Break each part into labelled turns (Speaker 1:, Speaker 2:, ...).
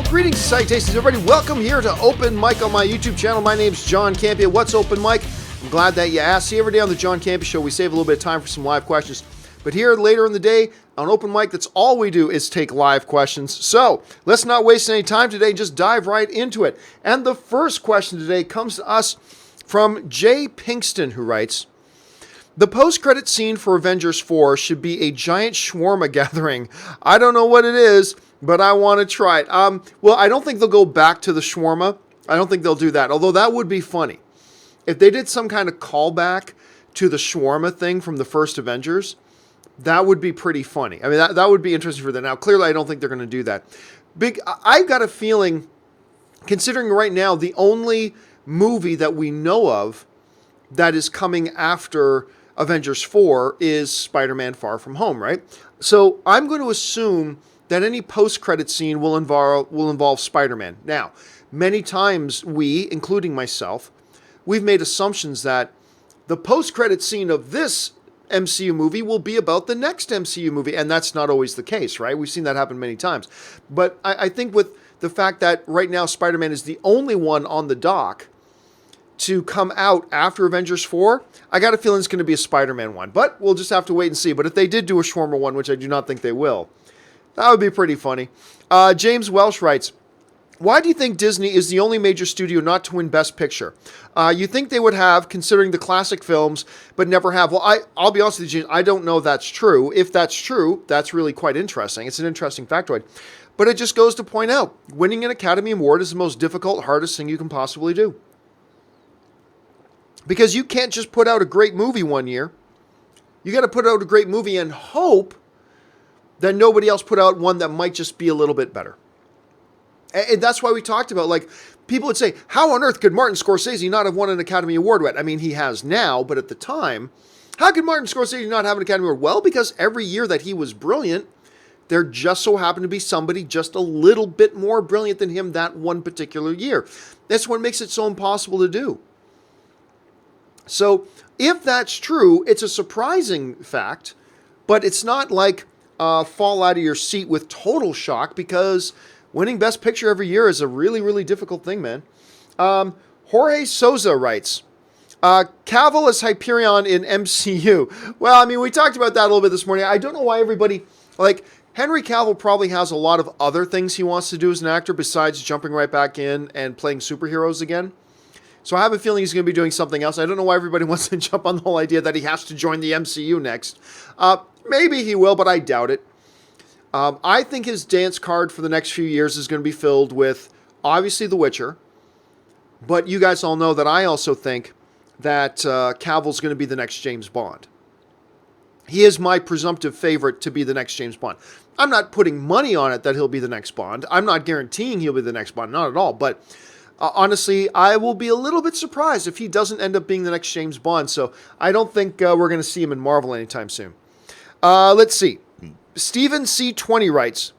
Speaker 1: Greetings, salutations, everybody. Welcome here to Open Mic on my YouTube channel. My name's John Campea. What's Open Mic? I'm glad that you asked. See, every day on the John Campea Show, we save a little bit of time for some live questions. But here, later in the day, on Open Mic, that's all we do is take live questions. So, let's not waste any time today. Just dive right into it. And the first question today comes to us from Jay Pinkston, who writes, the post-credit scene for Avengers 4 should be a giant shawarma gathering. I don't know what it is, but I want to try it. Well, I don't think they'll go back to the shawarma. I don't think they'll do that, although that would be funny. If they did some kind of callback to the shawarma thing from the first Avengers, that would be pretty funny. I mean, that would be interesting for them. Now, clearly, I don't think they're going to do that. I've got a feeling, considering right now, the only movie that we know of that is coming after Avengers 4 is Spider-Man Far From Home, right? So I'm going to assume that any post-credit scene will involve Spider-Man. Now, many times we, including myself, we've made assumptions that the post-credit scene of this MCU movie will be about the next MCU movie, and that's not always the case, right? We've seen that happen many times. But I think with the fact that right now Spider-Man is the only one on the dock to come out after Avengers 4, I got a feeling it's going to be a Spider-Man one. But we'll just have to wait and see. But if they did do a shawarma one, which I do not think they will, that would be pretty funny. James Welsh writes, why do you think Disney is the only major studio not to win Best Picture? You think they would have, considering the classic films, but never have. Well, I'll be honest with you, James, I don't know if that's true. If that's true, that's really quite interesting. It's an interesting factoid. But it just goes to point out, winning an Academy Award is the most difficult, hardest thing you can possibly do. Because you can't just put out a great movie one year. You got to put out a great movie and hope that nobody else put out one that might just be a little bit better. And that's why we talked about, like, people would say, how on earth could Martin Scorsese not have won an Academy Award yet? I mean, he has now, but at the time, how could Martin Scorsese not have an Academy Award? Well, because every year that he was brilliant, there just so happened to be somebody just a little bit more brilliant than him that one particular year. That's what makes it so impossible to do. So, if that's true, it's a surprising fact, but it's not like fall out of your seat with total shock, because winning Best Picture every year is a really, really difficult thing, man. Jorge Souza writes, Cavill as Hyperion in MCU. Well, I mean, we talked about that a little bit this morning. I don't know why everybody, like, Henry Cavill probably has a lot of other things he wants to do as an actor besides jumping right back in and playing superheroes again. So I have a feeling he's going to be doing something else. I don't know why everybody wants to jump on the whole idea that he has to join the MCU next. Maybe he will, but I doubt it. I think his dance card for the next few years is going to be filled with, obviously, The Witcher. But you guys all know that I also think that Cavill's going to be the next James Bond. He is my presumptive favorite to be the next James Bond. I'm not putting money on it that he'll be the next Bond. I'm not guaranteeing he'll be the next Bond, not at all. But honestly, I will be a little bit surprised if he doesn't end up being the next James Bond. So I don't think we're going to see him in Marvel anytime soon. Let's see. Stephen C20 writes,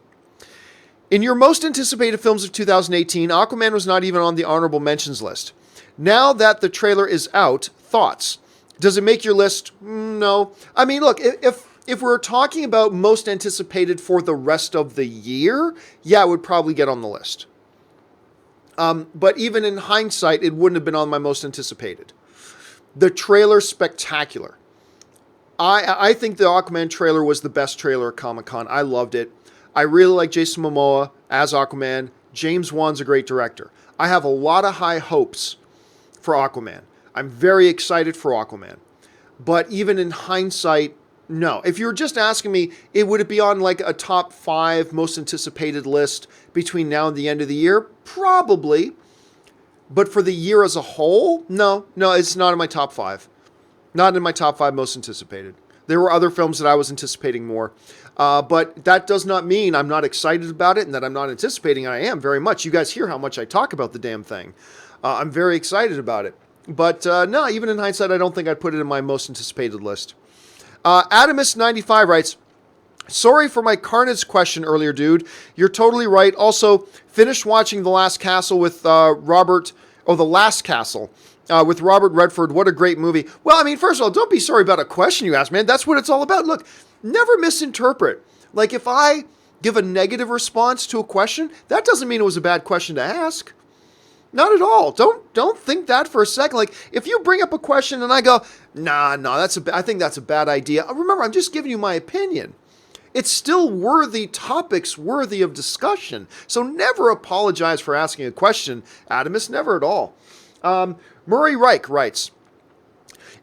Speaker 1: in your most anticipated films of 2018, Aquaman was not even on the honorable mentions list. Now that the trailer is out, thoughts? Does it make your list? No. I mean, look, if we're talking about most anticipated for the rest of the year, yeah, it would probably get on the list. But even in hindsight, it wouldn't have been on my most anticipated. The trailer's spectacular. I think the Aquaman trailer was the best trailer at Comic-Con. I loved it. I really like Jason Momoa as Aquaman. James Wan's a great director. I have a lot of high hopes for Aquaman. I'm very excited for Aquaman. But even in hindsight, no. If you were just asking me, would it be on like a top 5 most anticipated list between now and the end of the year? Probably. But for the year as a whole, no, it's not in my top 5. Not in my top 5 most anticipated. There were other films that I was anticipating more. But that does not mean I'm not excited about it and that I'm not anticipating. I am very much. You guys hear how much I talk about the damn thing. I'm very excited about it. But no, even in hindsight, I don't think I'd put it in my most anticipated list. Adamus95 writes, sorry for my Carnage question earlier, dude. You're totally right. Also, finished watching The Last Castle with The Last Castle. With Robert Redford. What a great movie. Well, I mean, first of all, don't be sorry about a question you asked, man. That's what it's all about. Look, never misinterpret. Like, if I give a negative response to a question, that doesn't mean it was a bad question to ask. Not at all. Don't think that for a second. Like, if you bring up a question and I go, nah, I think that's a bad idea. Remember, I'm just giving you my opinion. It's still topics worthy of discussion. So never apologize for asking a question, Adamus, never at all. Murray Reich writes,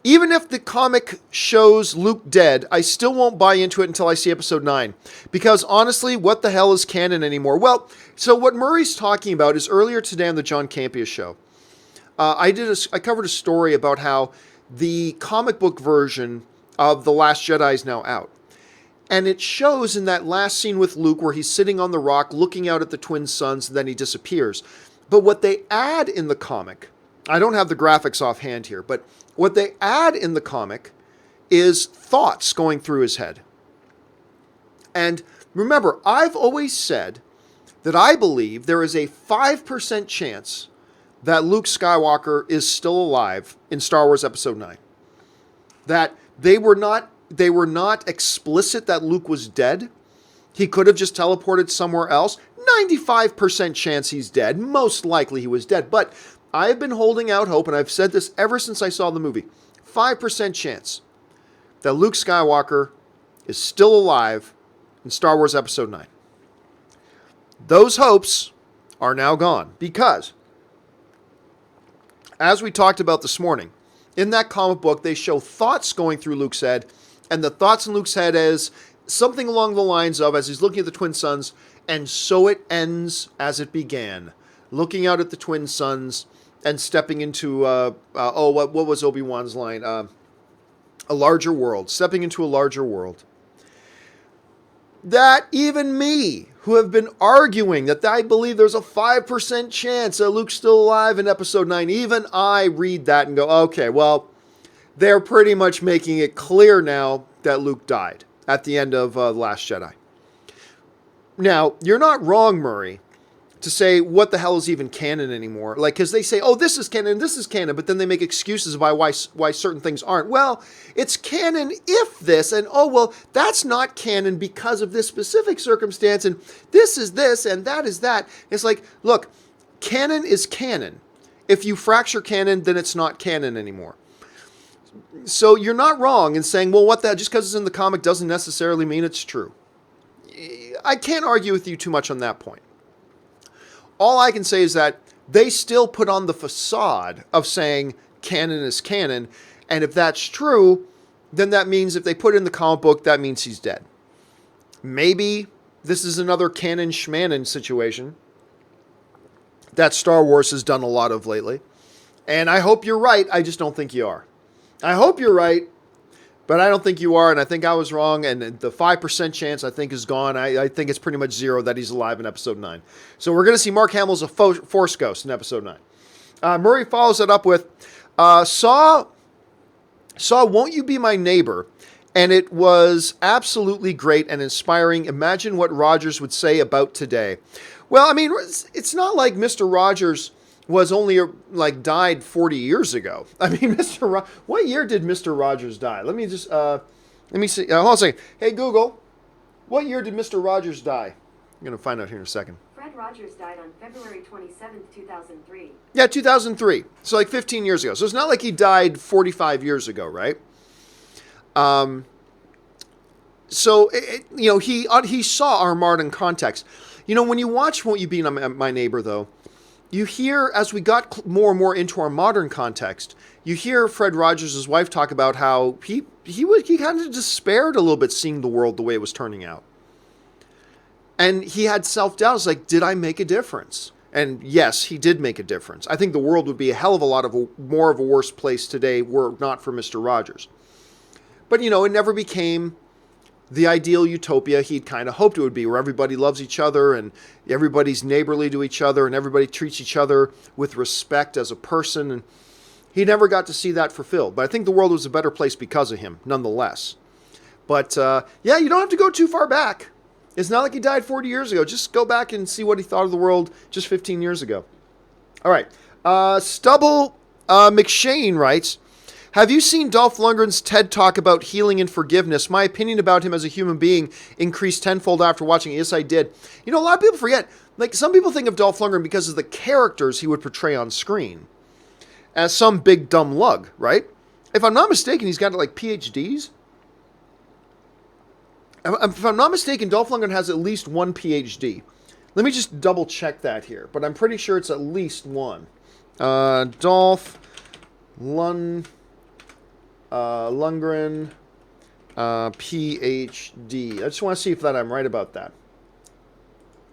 Speaker 1: even if the comic shows Luke dead, I still won't buy into it until I see episode 9. Because honestly, what the hell is canon anymore? Well, so what Murray's talking about is earlier today on the John Campea show, I covered a story about how the comic book version of The Last Jedi is now out. And it shows in that last scene with Luke where he's sitting on the rock looking out at the twin suns and then he disappears. But what they add in the comic, I don't have the graphics offhand here, but what they add in the comic is thoughts going through his head. And remember, I've always said that I believe there is a 5% chance that Luke Skywalker is still alive in Star Wars Episode 9. That they were not explicit that Luke was dead. He could have just teleported somewhere else. 95% chance he's dead. Most likely he was dead. But I've been holding out hope, and I've said this ever since I saw the movie. 5% chance that Luke Skywalker is still alive in Star Wars Episode 9. Those hopes are now gone because, as we talked about this morning, in that comic book, they show thoughts going through Luke's head, and the thoughts in Luke's head is something along the lines of, as he's looking at the twin suns, and so it ends as it began, looking out at the twin suns and stepping into, what was Obi-Wan's line? A larger world, stepping into a larger world. That even me, who have been arguing that I believe there's a 5% chance that Luke's still alive in Episode 9, even I read that and go, okay, well, they're pretty much making it clear now that Luke died at the end of The Last Jedi. Now, you're not wrong, Murray, to say what the hell is even canon anymore. Like, because they say, oh, this is canon, but then they make excuses about why certain things aren't. Well, it's canon if this, and oh, well, that's not canon because of this specific circumstance, and this is this, and that is that. It's like, look, canon is canon. If you fracture canon, then it's not canon anymore. So you're not wrong in saying, well, what the, just because it's in the comic doesn't necessarily mean it's true. I can't argue with you too much on that point. All I can say is that they still put on the facade of saying canon is canon, and if that's true, then that means if they put it in the comic book, that means he's dead. Maybe this is another canon schmanon situation that Star Wars has done a lot of lately, and I hope you're right, I just don't think you are. I hope you're right, but I don't think you are, and I think I was wrong, and the 5% chance I think is gone. I think it's pretty much zero that he's alive in Episode 9. So we're going to see Mark Hamill's a Force Ghost in Episode 9. Murray follows it up with, Saw, Won't You Be My Neighbor? And it was absolutely great and inspiring. Imagine what Rogers would say about today. Well, I mean, it's not like Mr. Rogers was only died 40 years ago. I mean, what year did Mr. Rogers die? Let me see. Hold on a second. Hey, Google, what year did Mr. Rogers die? I'm going to find out here in a second.
Speaker 2: Fred Rogers died on February 27th, 2003.
Speaker 1: Yeah, 2003. So 15 years ago. So it's not like he died 45 years ago, right? So, he saw our modern context. When you watch Won't You Be My Neighbor, though, you hear, as we got more and more into our modern context, you hear Fred Rogers' wife talk about how he kind of despaired a little bit seeing the world the way it was turning out. And he had self-doubt. It's like, did I make a difference? And yes, he did make a difference. I think the world would be a hell of a lot more of a worse place today were it not for Mr. Rogers. But, it never became the ideal utopia he'd kind of hoped it would be, where everybody loves each other and everybody's neighborly to each other and everybody treats each other with respect as a person. And he never got to see that fulfilled. But I think the world was a better place because of him, nonetheless. But, you don't have to go too far back. It's not like he died 40 years ago. Just go back and see what he thought of the world just 15 years ago. All right. Stubble McShane writes, Have you seen Dolph Lundgren's TED Talk about healing and forgiveness? My opinion about him as a human being increased tenfold after watching it. Yes, I did. You know, a lot of people forget. Like, some people think of Dolph Lundgren because of the characters he would portray on screen as some big dumb lug, right? If I'm not mistaken, he's got like PhDs. If I'm not mistaken, Dolph Lundgren has at least one PhD. Let me just double check that here, but I'm pretty sure it's at least one. Dolph Lundgren, PhD. I just want to see if that I'm right about that.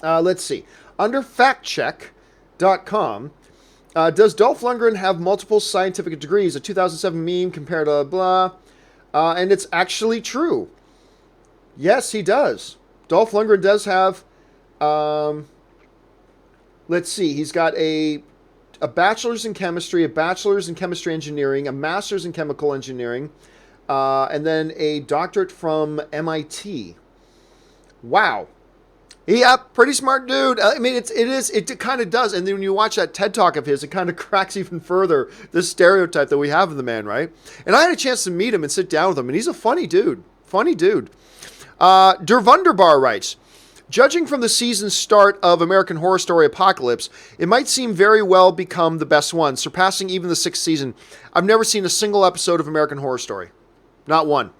Speaker 1: Let's see. Under factcheck.com, does Dolph Lundgren have multiple scientific degrees? A 2007 meme compared to blah. And it's actually true. Yes, he does. Dolph Lundgren does have, let's see, he's got a bachelor's in chemistry, a bachelor's in chemistry engineering, a master's in chemical engineering, and then a doctorate from MIT. Wow. Yeah, pretty smart dude. I mean, it kind of does. And then when you watch that TED Talk of his, it kind of cracks even further this stereotype that we have of the man, right? And I had a chance to meet him and sit down with him, and he's a funny dude. Funny dude. Der Wunderbar writes, judging from the season start of American Horror Story Apocalypse, it might seem very well become the best one, surpassing even the 6th season. I've never seen a single episode of American Horror Story. Not one.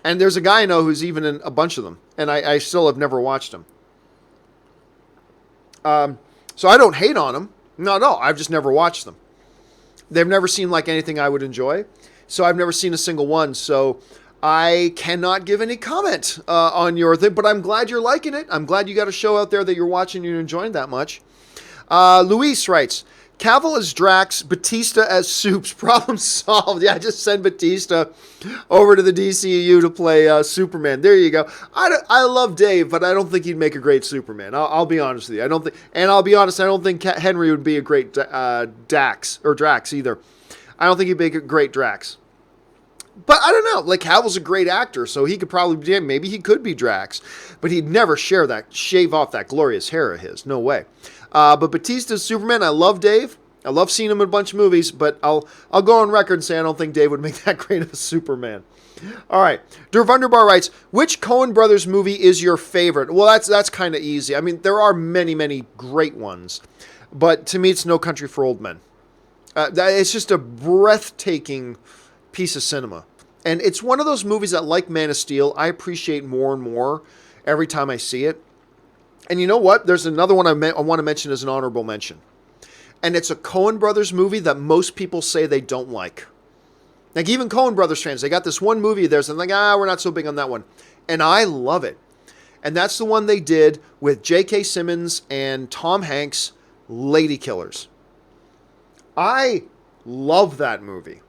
Speaker 1: And there's a guy I know who's even in a bunch of them, and I still have never watched them. So I don't hate on them. No, I've just never watched them. They've never seemed like anything I would enjoy, so I've never seen a single one, so I cannot give any comment on your thing, but I'm glad you're liking it. I'm glad you got a show out there that you're watching and you're enjoying that much. Luis writes, Cavill as Drax, Batista as Soups. Problem solved. Yeah, just send Batista over to the DCEU to play Superman. There you go. I love Dave, but I don't think he'd make a great Superman. I'll be honest with you. I don't think, and I'll be honest, I don't think Henry would be a great Drax either. I don't think he'd make a great Drax. But I don't know. Like, Cavill's a great actor, so he could probably, maybe he could be Drax, but he'd never shave off that glorious hair of his. No way. But Batista's Superman, I love Dave. I love seeing him in a bunch of movies, but I'll go on record and say I don't think Dave would make that great of a Superman. All right. Der Wunderbar writes, which Coen Brothers movie is your favorite? Well, that's kind of easy. I mean, there are many, many great ones, but to me, it's No Country for Old Men. It's just a breathtaking piece of cinema. And it's one of those movies that, like Man of Steel, I appreciate more and more every time I see it. And you know what? There's another one I want to mention as an honorable mention. And it's a Coen Brothers movie that most people say they don't like. Like, even Coen Brothers fans, they got this one movie of theirs, and they're like, we're not so big on that one. And I love it. And that's the one they did with J.K. Simmons and Tom Hanks, Lady Killers. I love that movie.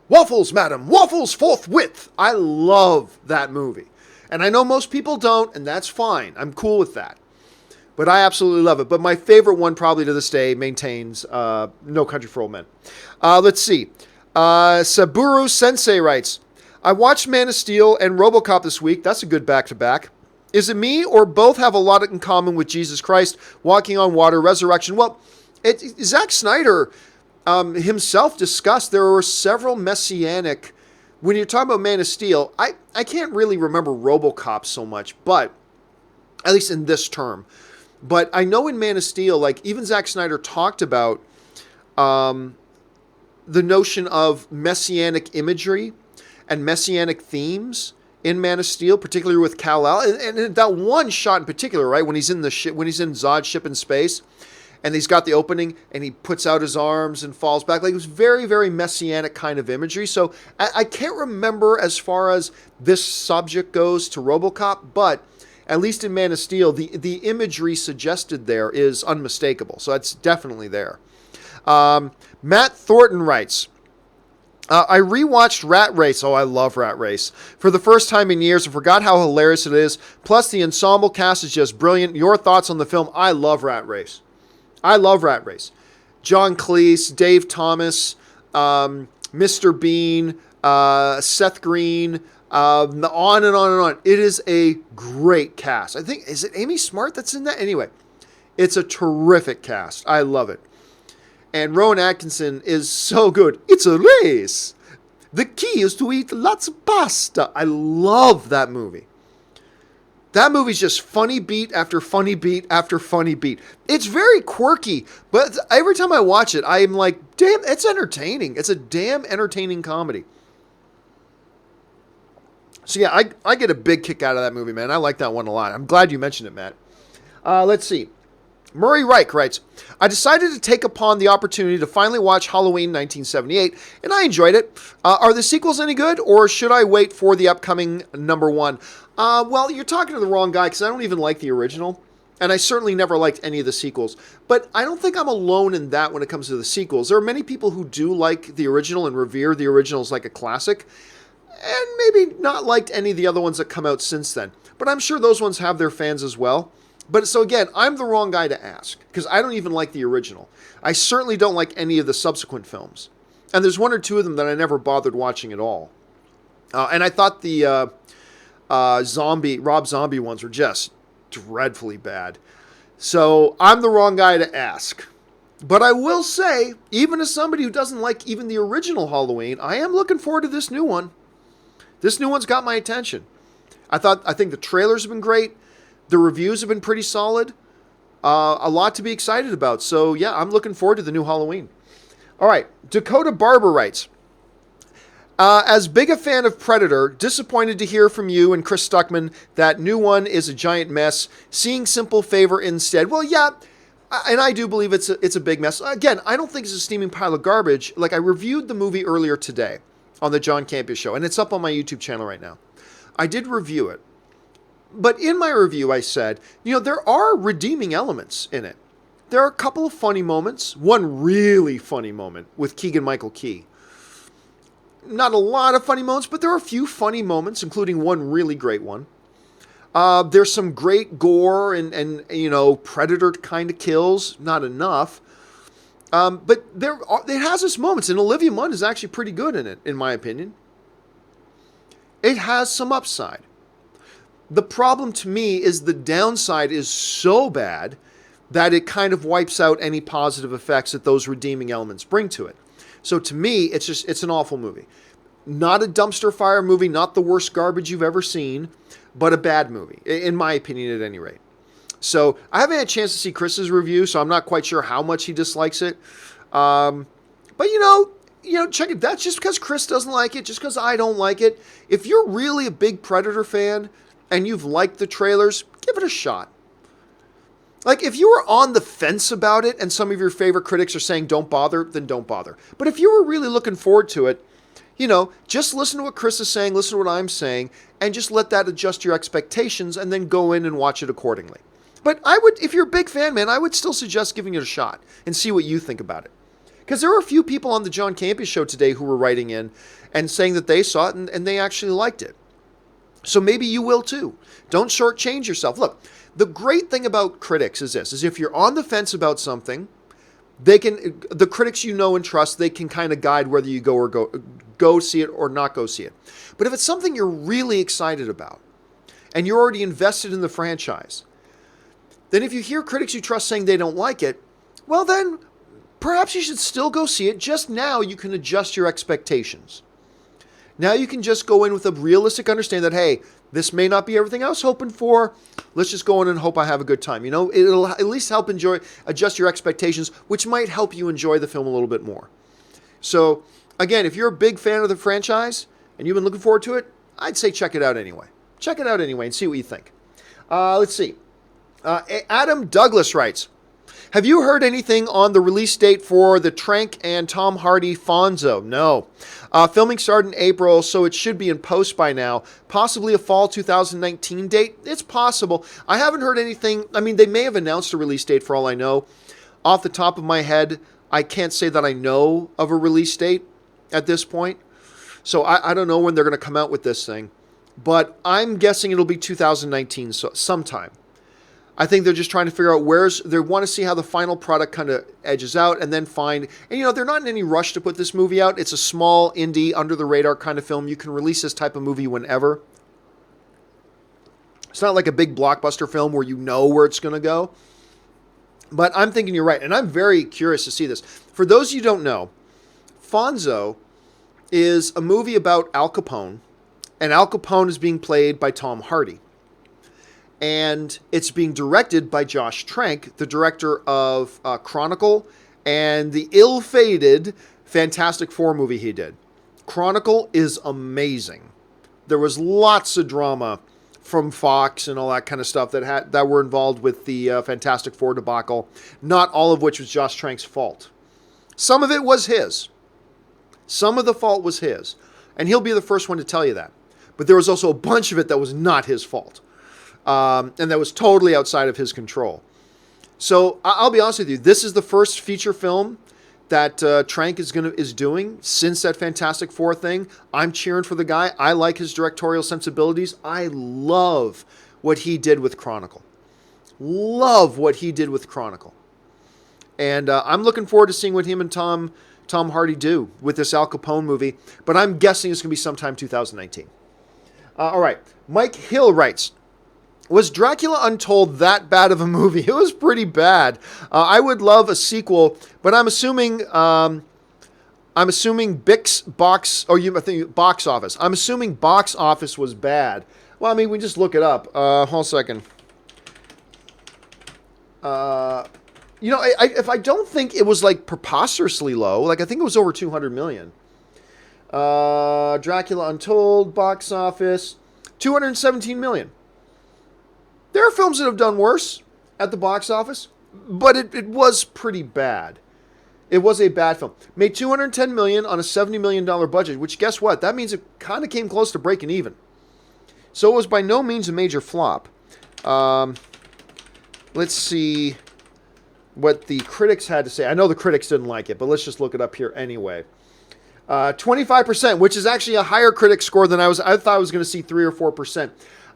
Speaker 1: Waffles, madam, waffles forthwith. I love that movie. And I know most people don't, and that's fine. I'm cool with that. But I absolutely love it. But my favorite one probably to this day maintains No Country for Old Men. Let's see. Saburo Sensei writes, I watched Man of Steel and RoboCop this week. That's a good back-to-back. Is it me or both have a lot in common with Jesus Christ, walking on water, resurrection? Well, Zack Snyder himself discussed there were several Messianic. When you're talking about Man of Steel, I can't really remember RoboCop so much, but at least in this term. But I know in Man of Steel, like, even Zack Snyder talked about the notion of Messianic imagery and Messianic themes in Man of Steel, particularly with Kal-El, and that one shot in particular, right, when he's in Zod's ship in space, and he's got the opening, and he puts out his arms and falls back. Like, it was very, very Messianic kind of imagery. So I can't remember as far as this subject goes to RoboCop, but at least in Man of Steel, the imagery suggested there is unmistakable. So it's definitely there. Matt Thornton writes, I rewatched Rat Race. Oh, I love Rat Race. For the first time in years and forgot how hilarious it is. Plus, the ensemble cast is just brilliant. Your thoughts on the film? I love Rat Race. John Cleese, Dave Thomas, Mr. Bean, Seth Green, on and on and on. It is a great cast. I think, is it Amy Smart that's in that? Anyway, it's a terrific cast. I love it. And Rowan Atkinson is so good. It's a race. The key is to eat lots of pasta. I love that movie. That movie's just funny beat after funny beat after funny beat. It's very quirky, but every time I watch it, I'm like, damn, it's entertaining. It's a damn entertaining comedy. So yeah, I get a big kick out of that movie, man. I like that one a lot. I'm glad you mentioned it, Matt. Let's see. Murray Reich writes, I decided to take upon the opportunity to finally watch Halloween 1978, and I enjoyed it. Are the sequels any good, or should I wait for the upcoming number one? Well, you're talking to the wrong guy, because I don't even like the original, and I certainly never liked any of the sequels. But I don't think I'm alone in that when it comes to the sequels. There are many people who do like the original and revere the original as like a classic, and maybe not liked any of the other ones that come out since then. But I'm sure those ones have their fans as well. But so again, I'm the wrong guy to ask, because I don't even like the original. I certainly don't like any of the subsequent films. And there's one or two of them that I never bothered watching at all. And I thought the Rob Zombie ones were just dreadfully bad. So I'm the wrong guy to ask. But I will say, even as somebody who doesn't like even the original Halloween, I am looking forward to this new one. This new one's got my attention. I think the trailers have been great. The reviews have been pretty solid. A lot to be excited about. So, yeah, I'm looking forward to the new Halloween. All right. Dakota Barber writes, as big a fan of Predator, disappointed to hear from you and Chris Stuckman that new one is a giant mess. Seeing Simple Favor instead. Well, yeah, and I do believe it's a big mess. Again, I don't think it's a steaming pile of garbage. Like, I reviewed the movie earlier today on the John Campea show, and it's up on my YouTube channel right now. I did review it. But in my review, I said, there are redeeming elements in it. There are a couple of funny moments. One really funny moment with Keegan-Michael Key. Not a lot of funny moments, but there are a few funny moments, including one really great one. There's some great gore and Predator kind of kills. Not enough. But it has its moments, and Olivia Munn is actually pretty good in it, in my opinion. It has some upside. The problem to me is the downside is so bad that it kind of wipes out any positive effects that those redeeming elements bring to it. So to me, it's an awful movie. Not a dumpster fire movie, not the worst garbage you've ever seen, but a bad movie, in my opinion at any rate. So I haven't had a chance to see Chris's review, so I'm not quite sure how much he dislikes it. But check it. That's just because Chris doesn't like it, just because I don't like it. If you're really a big Predator fan, and you've liked the trailers, give it a shot. Like, if you were on the fence about it and some of your favorite critics are saying don't bother, then don't bother. But if you were really looking forward to it, just listen to what Chris is saying, listen to what I'm saying, and just let that adjust your expectations and then go in and watch it accordingly. But if you're a big fan, man, I would still suggest giving it a shot and see what you think about it. Because there were a few people on the John Campea show today who were writing in and saying that they saw it and they actually liked it. So maybe you will too. Don't shortchange yourself. Look, the great thing about critics is this, is if you're on the fence about something, the critics you know and trust, they can kind of guide whether you go see it or not go see it. But if it's something you're really excited about and you're already invested in the franchise, then if you hear critics you trust saying they don't like it, well then perhaps you should still go see it. Just now you can adjust your expectations. Now you can just go in with a realistic understanding that, hey, this may not be everything I was hoping for. Let's just go in and hope I have a good time. It'll at least help adjust your expectations, which might help you enjoy the film a little bit more. So, again, if you're a big fan of the franchise and you've been looking forward to it, I'd say check it out anyway. Check it out anyway and see what you think. Let's see. Adam Douglas writes, have you heard anything on the release date for the Trank and Tom Hardy Fonzo? No. Filming started in April, so it should be in post by now. Possibly a fall 2019 date? It's possible. I haven't heard anything. I mean, they may have announced a release date for all I know. Off the top of my head, I can't say that I know of a release date at this point. So I don't know when they're going to come out with this thing. But I'm guessing it'll be 2019 sometime. I think they're just trying to figure out they want to see how the final product kind of edges out and then find, and they're not in any rush to put this movie out. It's a small, indie, under the radar kind of film. You can release this type of movie whenever. It's not like a big blockbuster film where you know where it's going to go. But I'm thinking you're right, and I'm very curious to see this. For those of you who don't know, Fonzo is a movie about Al Capone, and Al Capone is being played by Tom Hardy. And it's being directed by Josh Trank, the director of Chronicle and the ill-fated Fantastic Four movie he did. Chronicle is amazing. There was lots of drama from Fox and all that kind of stuff that were involved with the Fantastic Four debacle, not all of which was Josh Trank's fault. Some of it was his. Some of the fault was his. And he'll be the first one to tell you that. But there was also a bunch of it that was not his fault. And that was totally outside of his control. So I'll be honest with you. This is the first feature film that Trank is doing since that Fantastic Four thing. I'm cheering for the guy. I like his directorial sensibilities. I love what he did with Chronicle. Love what he did with Chronicle. And I'm looking forward to seeing what him and Tom Hardy do with this Al Capone movie. But I'm guessing it's going to be sometime 2019. All right. Mike Hill writes, was Dracula Untold that bad of a movie? It was pretty bad. I would love a sequel, but I'm assuming Bix box, or I think box office. I'm assuming box office was bad. Well, I mean, we just look it up. Hold on a second. If I don't think it was like preposterously low, like I think it was over 200 million. Dracula Untold box office, 217 million. There are films that have done worse at the box office, but it was pretty bad. It was a bad film. Made $210 million on a $70 million budget, which guess what? That means it kind of came close to breaking even. So it was by no means a major flop. Let's see what the critics had to say. I know the critics didn't like it, but let's just look it up here anyway. 25%, which is actually a higher critic score than I thought I was going to see 3 or 4%.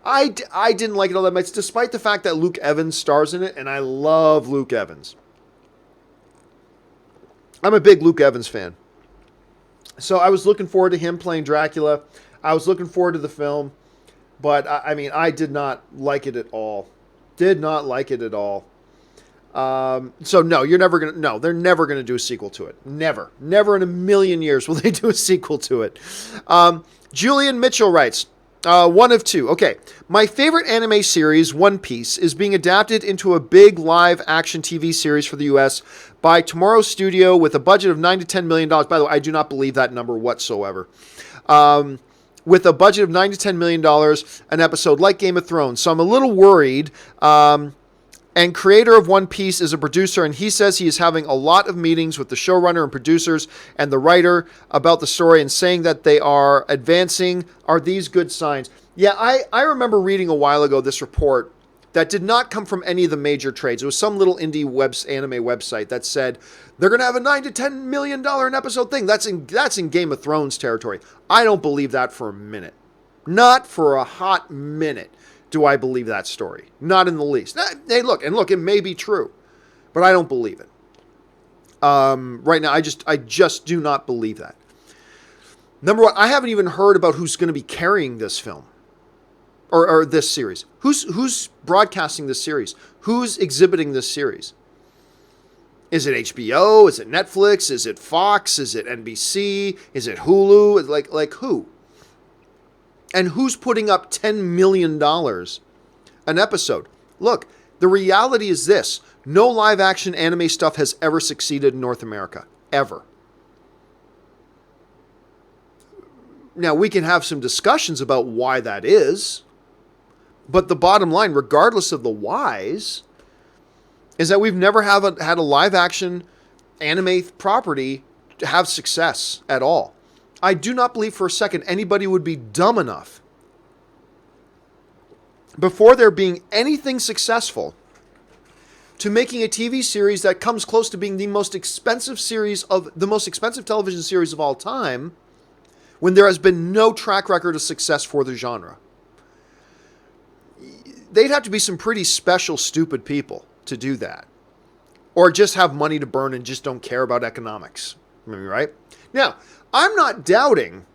Speaker 1: I didn't like it all that much, despite the fact that Luke Evans stars in it, and I love Luke Evans. I'm a big Luke Evans fan. So I was looking forward to him playing Dracula. I was looking forward to the film. But, I did not like it at all. Did not like it at all. So, no, they're never going to do a sequel to it. Never. Never in a million years will they do a sequel to it. Julian Mitchell writes, one of two. Okay. My favorite anime series, One Piece, is being adapted into a big live action TV series for the US by Tomorrow Studio with a budget of $9 to $10 million. By the way, I do not believe that number whatsoever. With a budget of $9 to $10 million an episode, like Game of Thrones. So I'm a little worried. And creator of One Piece is a producer, and he says he is having a lot of meetings with the showrunner and producers and the writer about the story and saying that they are advancing. Are these good signs? Yeah, I remember reading a while ago this report that did not come from any of the major trades. It was some little indie anime website that said they're going to have a $9 to $10 million an episode thing. That's in Game of Thrones territory. I don't believe that for a minute. Not for a hot minute do I believe that story. Not in the least. Hey, look, it may be true, but I don't believe it. Right now, I just do not believe that. Number one, I haven't even heard about who's going to be carrying this film or this series. Who's broadcasting this series? Who's exhibiting this series? Is it HBO? Is it Netflix? Is it Fox? Is it NBC? Is it Hulu? Like who? And who's putting up $10 million an episode? Look, the reality is this. No live action anime stuff has ever succeeded in North America. Ever. Now, we can have some discussions about why that is. But the bottom line, regardless of the whys, is that we've never had a live action anime property have success at all. I do not believe for a second anybody would be dumb enough before there being anything successful to making a TV series that comes close to being the most expensive television series of all time when there has been no track record of success for the genre. They'd have to be some pretty special, stupid people to do that. Or just have money to burn and just don't care about economics. Right? Now, I'm not doubting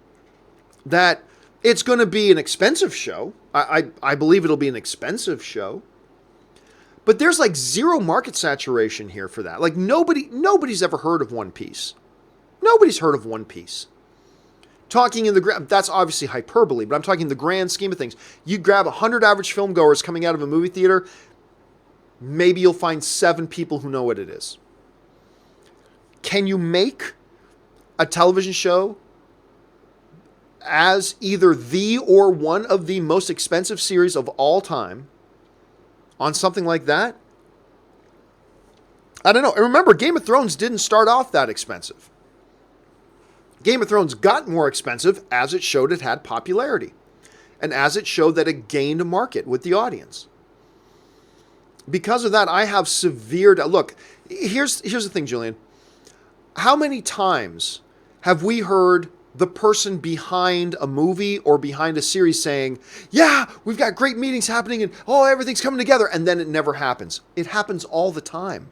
Speaker 1: that it's going to be an expensive show. I believe it'll be an expensive show. But there's like zero market saturation here for that. Like nobody's ever heard of One Piece. Nobody's heard of One Piece. Talking in the, that's obviously hyperbole, but I'm talking in the grand scheme of things. You grab 100 average film goers coming out of a movie theater, maybe you'll find 7 people who know what it is. Can you make a television show as either the or one of the most expensive series of all time on something like that? I don't know. And remember, Game of Thrones didn't start off that expensive. Game of Thrones got more expensive as it showed it had popularity and as it showed that it gained a market with the audience. Because of that, I have severe... Look, here's the thing, Julian. How many times have we heard the person behind a movie or behind a series saying, yeah, we've got great meetings happening and oh, everything's coming together, and then it never happens? It happens all the time.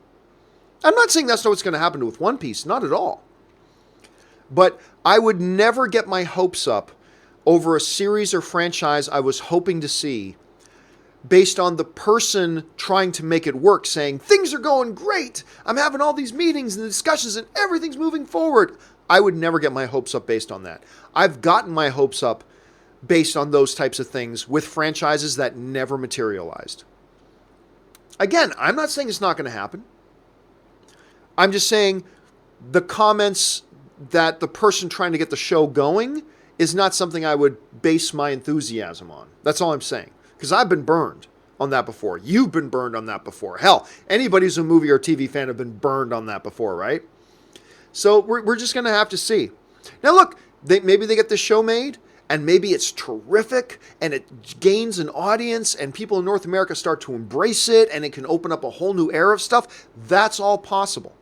Speaker 1: I'm not saying that's not what's going to happen with One Piece, not at all. But I would never get my hopes up over a series or franchise I was hoping to see based on the person trying to make it work, saying, things are going great, I'm having all these meetings and discussions and everything's moving forward. I would never get my hopes up based on that. I've gotten my hopes up based on those types of things with franchises that never materialized. Again, I'm not saying it's not going to happen. I'm just saying the comments that the person trying to get the show going is not something I would base my enthusiasm on. That's all I'm saying. Because I've been burned on that before. You've been burned on that before. Hell, anybody who's a movie or TV fan have been burned on that before, right? So we're just going to have to see. Now look, maybe they get this show made, and maybe it's terrific, and it gains an audience, and people in North America start to embrace it, and it can open up a whole new era of stuff. That's all possible.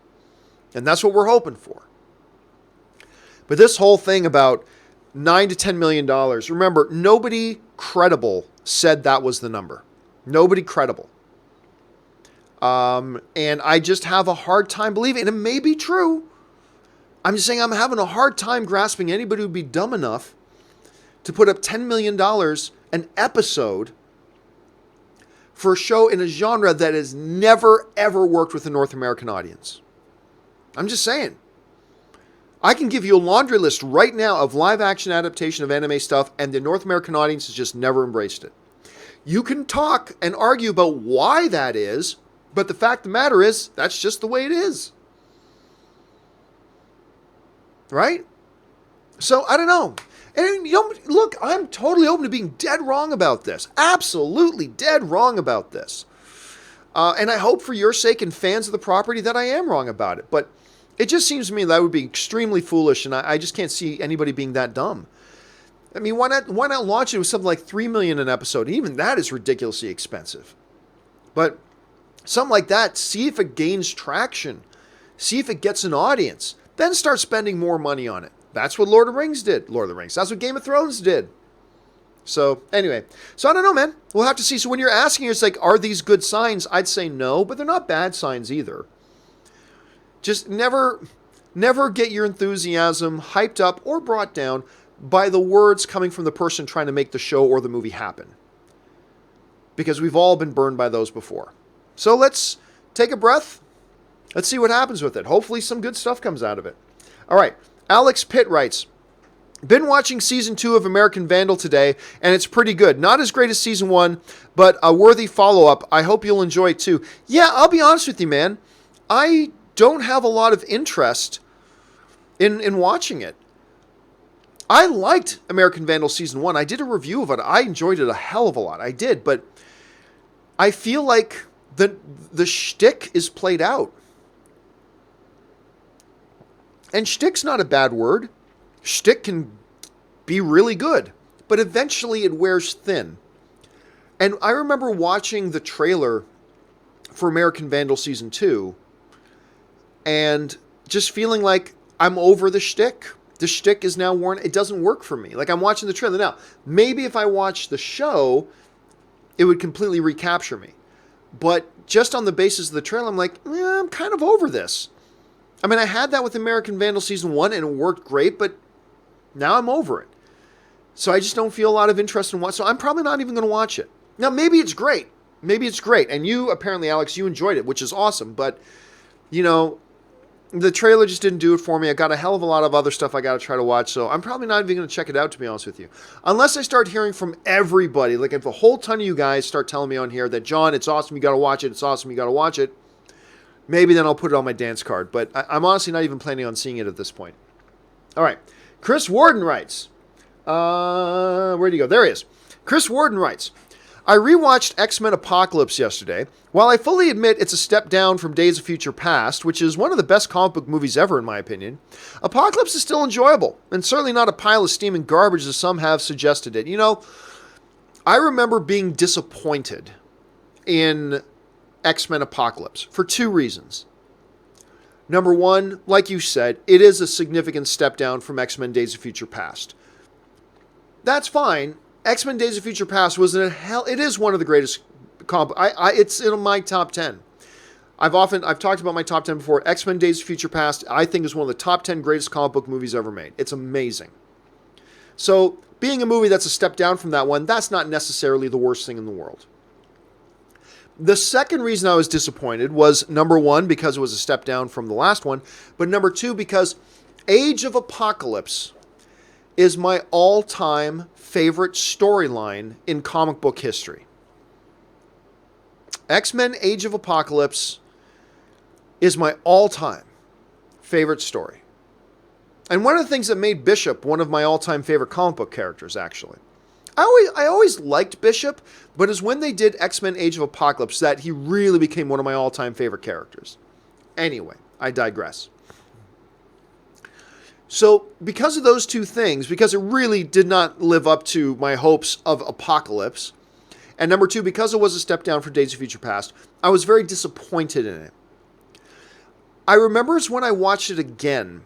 Speaker 1: And that's what we're hoping for. But this whole thing about $9 to $10 million, remember, nobody credible said that was the number. Nobody credible. And I just have a hard time believing, and it may be true. I'm just saying I'm having a hard time grasping anybody who'd be dumb enough to put up $10 million an episode for a show in a genre that has never, ever worked with a North American audience. I'm just saying. I can give you a laundry list right now of live action adaptation of anime stuff, and the North American audience has just never embraced it. You can talk and argue about why that is, but the fact of the matter is, that's just the way it is. Right? So, I don't know. And look, I'm totally open to being dead wrong about this. Absolutely dead wrong about this. And I hope for your sake and fans of the property that I am wrong about it. But it just seems to me that would be extremely foolish, and I just can't see anybody being that dumb. I mean, why not launch it with something like $3 million an episode? And even that is ridiculously expensive. But something like that, see if it gains traction. See if it gets an audience. Then start spending more money on it. That's what Lord of the Rings did. That's what Game of Thrones did. So, anyway. So, I don't know, man. We'll have to see. So, when you're asking, it's like, are these good signs? I'd say no, but they're not bad signs either. Just never get your enthusiasm hyped up or brought down by the words coming from the person trying to make the show or the movie happen. Because we've all been burned by those before. So let's take a breath. Let's see what happens with it. Hopefully some good stuff comes out of it. All right. Alex Pitt writes, been watching season 2 of American Vandal today, and it's pretty good. Not as great as season 1, but a worthy follow-up. I hope you'll enjoy it too. Yeah, I'll be honest with you, man. I don't have a lot of interest in watching it. I liked American Vandal season 1. I did a review of it. I enjoyed it a hell of a lot. I did, but I feel like the shtick is played out. And shtick's not a bad word. Shtick can be really good, but eventually it wears thin. And I remember watching the trailer for American Vandal season 2 and just feeling like I'm over the shtick. The shtick is now worn. It doesn't work for me. Like, I'm watching the trailer. Now, maybe if I watched the show, it would completely recapture me. But just on the basis of the trailer, I'm like, I'm kind of over this. I mean, I had that with American Vandal season 1, and it worked great, but now I'm over it. So I just don't feel a lot of interest in watching. So I'm probably not even going to watch it. Now, maybe it's great. Maybe it's great. And you, apparently, Alex, you enjoyed it, which is awesome. But, you know, the trailer just didn't do it for me. I got a hell of a lot of other stuff I got to try to watch, so I'm probably not even going to check it out, to be honest with you. Unless I start hearing from everybody, like if a whole ton of you guys start telling me on here that, John, it's awesome, you got to watch it, it's awesome, you got to watch it, maybe then I'll put it on my dance card. But I'm honestly not even planning on seeing it at this point. All right. Chris Warden writes, where'd he go? There he is. Chris Warden writes, I rewatched X-Men Apocalypse yesterday. While I fully admit it's a step down from Days of Future Past, which is one of the best comic book movies ever in my opinion, Apocalypse is still enjoyable, and certainly not a pile of steaming garbage as some have suggested it. You know, I remember being disappointed in X-Men Apocalypse for two reasons. Number one, like you said, it is a significant step down from X-Men Days of Future Past. That's fine. X-Men Days of Future Past was it is one of the greatest it's in my top 10. I've talked about my top 10 before. X-Men Days of Future Past, I think, is one of the top 10 greatest comic book movies ever made. It's amazing. So, being a movie that's a step down from that one, that's not necessarily the worst thing in the world. The second reason I was disappointed was, number one, because it was a step down from the last one, but number two, because Age of Apocalypse is my all-time favorite storyline in comic book history. X-Men Age of Apocalypse is my all-time favorite story. And one of the things that made Bishop one of my all-time favorite comic book characters, actually. I always liked Bishop, but it's when they did X-Men Age of Apocalypse that he really became one of my all-time favorite characters. Anyway, I digress. So, because of those two things, because it really did not live up to my hopes of Apocalypse, and number two, because it was a step down from Days of Future Past, I was very disappointed in it. I remember it's when I watched it again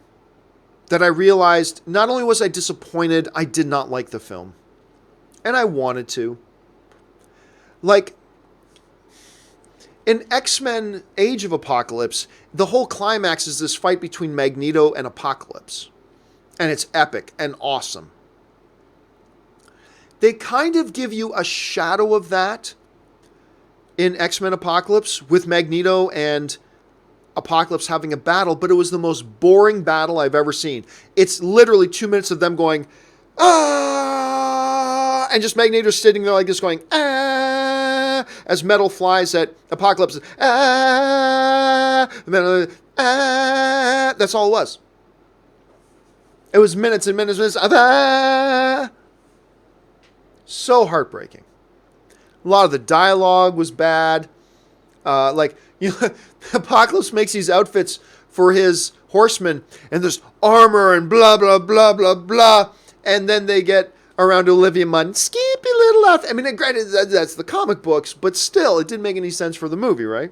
Speaker 1: that I realized not only was I disappointed, I did not like the film. And I wanted to. Like, in X-Men Age of Apocalypse, the whole climax is this fight between Magneto and Apocalypse. And it's epic and awesome. They kind of give you a shadow of that in X-Men Apocalypse with Magneto and Apocalypse having a battle, but it was the most boring battle I've ever seen. It's literally 2 minutes of them going, ah, and just Magneto sitting there like this going, ah, as metal flies at Apocalypse, ah, ah, that's all it was. It was minutes and minutes and minutes, ah. So heartbreaking. A lot of the dialogue was bad. Apocalypse makes these outfits for his horsemen, and there's armor and blah, blah, blah, blah, blah. And then they get around to Olivia Munn, skimpy little outfit. I mean, granted, that's the comic books, but still, it didn't make any sense for the movie, right?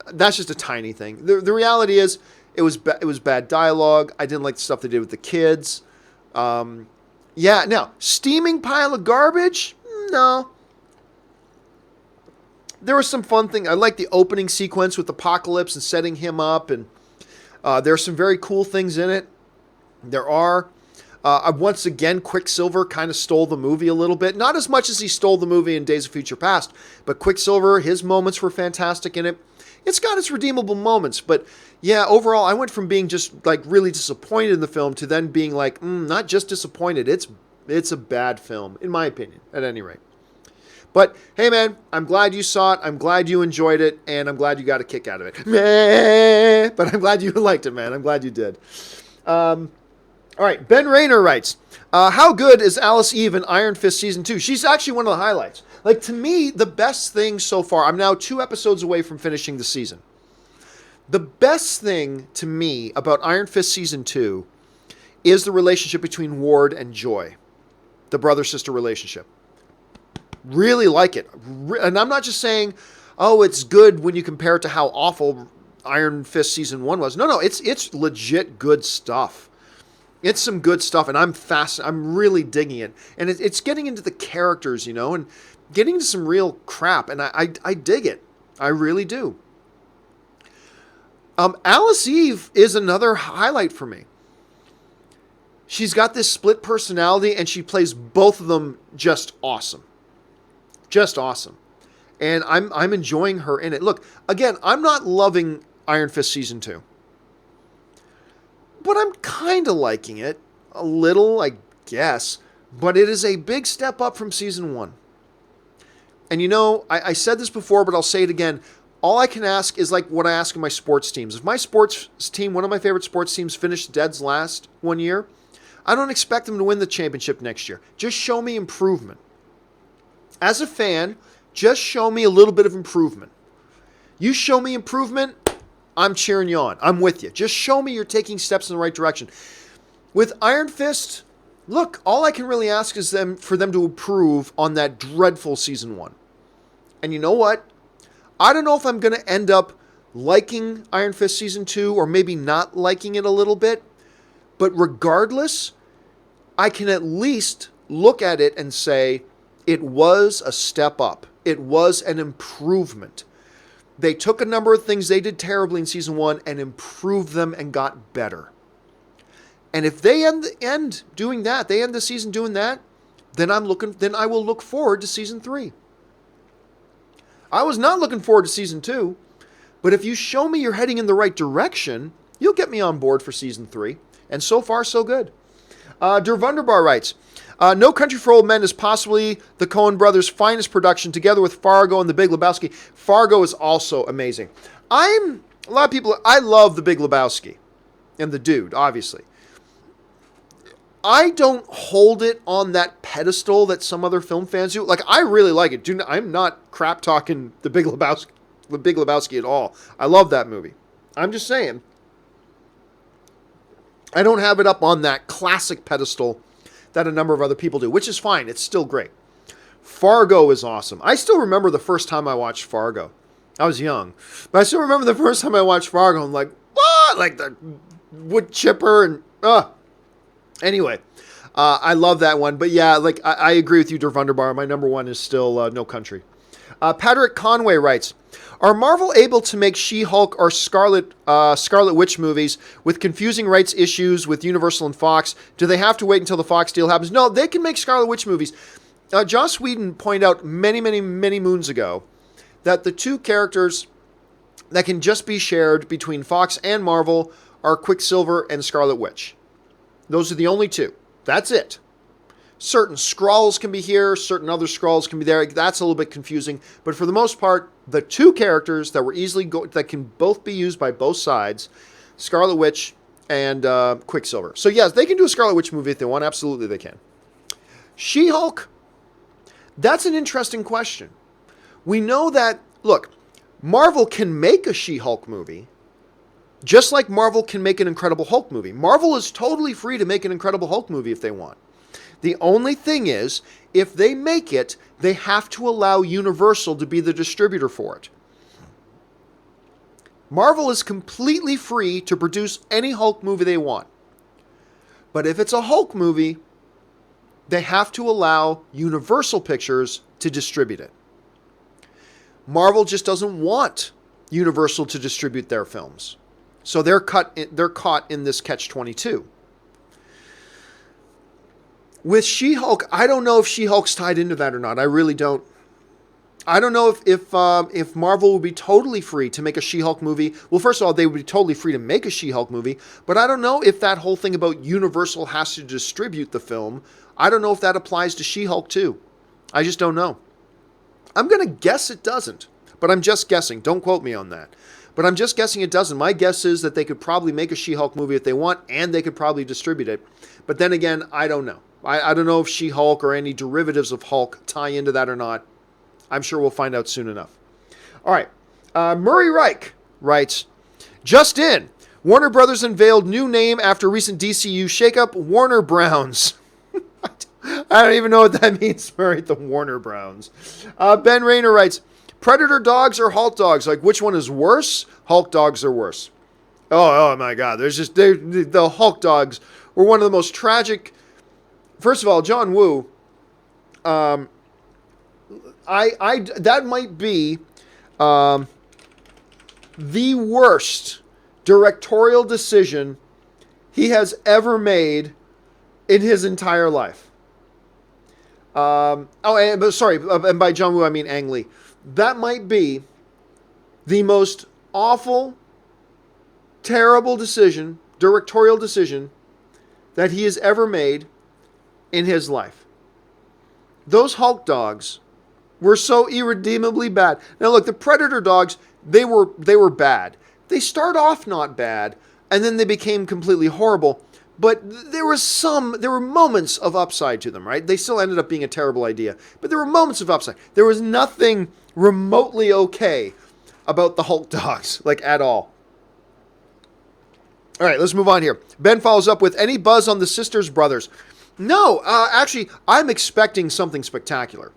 Speaker 1: That's just a tiny thing. The reality is, it was bad dialogue. I didn't like the stuff they did with the kids. Now, steaming pile of garbage? No. There was some fun thing. I like the opening sequence with Apocalypse and setting him up, and there's some very cool things in it. There are. Once again, Quicksilver kind of stole the movie a little bit. Not as much as he stole the movie in Days of Future Past, but Quicksilver, his moments were fantastic in it. It's got its redeemable moments, but yeah, overall, I went from being just like really disappointed in the film to then being like, not just disappointed. It's a bad film, in my opinion, at any rate. But hey, man, I'm glad you saw it. I'm glad you enjoyed it, and I'm glad you got a kick out of it. But I'm glad you liked it, man. I'm glad you did. All right, Ben Rayner writes, how good is Alice Eve in Iron Fist Season 2? She's actually one of the highlights. Like, to me, the best thing so far, I'm now 2 episodes away from finishing the season. The best thing to me about Iron Fist Season 2 is the relationship between Ward and Joy, the brother-sister relationship. Really like it. And I'm not just saying, oh, it's good when you compare it to how awful Iron Fist Season 1 was. No, it's legit good stuff. It's some good stuff, and I'm really digging it. And it's getting into the characters, and getting into some real crap, and I dig it. I really do. Alice Eve is another highlight for me. She's got this split personality, and she plays both of them just awesome. Just awesome. and I'm enjoying her in it. Look, again, I'm not loving Iron Fist season 2, but I'm kind of liking it a little, I guess. But it is a big step up from season 1. And you know, I said this before, but I'll say it again. All I can ask is like what I ask of my sports teams. If my sports team, one of my favorite sports teams, finished dead last one year, I don't expect them to win the championship next year. Just show me improvement. As a fan, just show me a little bit of improvement. You show me improvement, I'm cheering you on. I'm with you. Just show me you're taking steps in the right direction. With Iron Fist, look, all I can really ask is for them to improve on that dreadful season 1. And you know what? I don't know if I'm going to end up liking Iron Fist season 2 or maybe not liking it a little bit. But regardless, I can at least look at it and say it was a step up. It was an improvement. They took a number of things they did terribly in season 1 and improved them and got better. And if they end doing that, they end the season doing that, then I will look forward to season 3. I was not looking forward to season 2, but if you show me you're heading in the right direction, you'll get me on board for season 3. And so far, so good. Der Wunderbar writes, No Country for Old Men is possibly the Coen Brothers' finest production, together with Fargo and The Big Lebowski. Fargo is also amazing. I love The Big Lebowski and the dude, obviously. I don't hold it on that pedestal that some other film fans do. Like, I really like it. I'm not crap talking The Big Lebowski at all. I love that movie. I'm just saying, I don't have it up on that classic pedestal that a number of other people do, which is fine. It's still great. Fargo is awesome. I still remember the first time I watched Fargo. I was young, but I still remember the first time I watched Fargo. I'm like, what? Like the wood chipper and Anyway, I love that one. But yeah, like I agree with you, Der Wunderbar. My number 1 is still No Country. Patrick Conway writes, are Marvel able to make She-Hulk or Scarlet Witch movies with confusing rights issues with Universal and Fox? Do they have to wait until the Fox deal happens? No, they can make Scarlet Witch movies. Joss Whedon pointed out many, many, many moons ago that the two characters that can just be shared between Fox and Marvel are Quicksilver and Scarlet Witch. Those are the only two. That's it. Certain Skrulls can be here, certain other Skrulls can be there. That's a little bit confusing. But for the most part, the two characters that were that can both be used by both sides, Scarlet Witch and Quicksilver. So yes, they can do a Scarlet Witch movie if they want. Absolutely they can. She-Hulk, that's an interesting question. We know that, look, Marvel can make a She-Hulk movie, just like Marvel can make an Incredible Hulk movie. Marvel is totally free to make an Incredible Hulk movie if they want. The only thing is, if they make it, they have to allow Universal to be the distributor for it. Marvel is completely free to produce any Hulk movie they want. But if it's a Hulk movie, they have to allow Universal Pictures to distribute it. Marvel just doesn't want Universal to distribute their films. So they're caught in this catch-22. With She-Hulk, I don't know if She-Hulk's tied into that or not. I really don't. I don't know if Marvel would be totally free to make a She-Hulk movie. Well, first of all, they would be totally free to make a She-Hulk movie, but I don't know if that whole thing about Universal has to distribute the film, I don't know if that applies to She-Hulk too. I just don't know. I'm going to guess it doesn't, but I'm just guessing. Don't quote me on that. But I'm just guessing it doesn't. My guess is that they could probably make a She-Hulk movie if they want, and they could probably distribute it. But then again, I don't know. I don't know if She-Hulk or any derivatives of Hulk tie into that or not. I'm sure we'll find out soon enough. All right. Murray Reich writes, just in, Warner Brothers unveiled new name after recent DCU shakeup, Warner Browns. I don't even know what that means, Murray, the Warner Browns. Ben Rayner writes, Predator dogs or Hulk dogs? Like, which one is worse? Hulk dogs are worse. Oh my God. The Hulk dogs were one of the most tragic. First of all, John Woo, that might be the worst directorial decision he has ever made in his entire life. And by John Woo I mean Ang Lee. That might be the most awful, terrible decision, directorial decision, that he has ever made in his life. Those Hulk dogs were so irredeemably bad. Now look, the Predator dogs, they were bad. They start off not bad, and then they became completely horrible. But there were moments of upside to them, right? They still ended up being a terrible idea, but there were moments of upside. There was nothing remotely okay about the Hulk dogs, like at all. All right, let's move on here. Ben follows up with, any buzz on the Sisters Brothers? No, actually, I'm expecting something spectacular.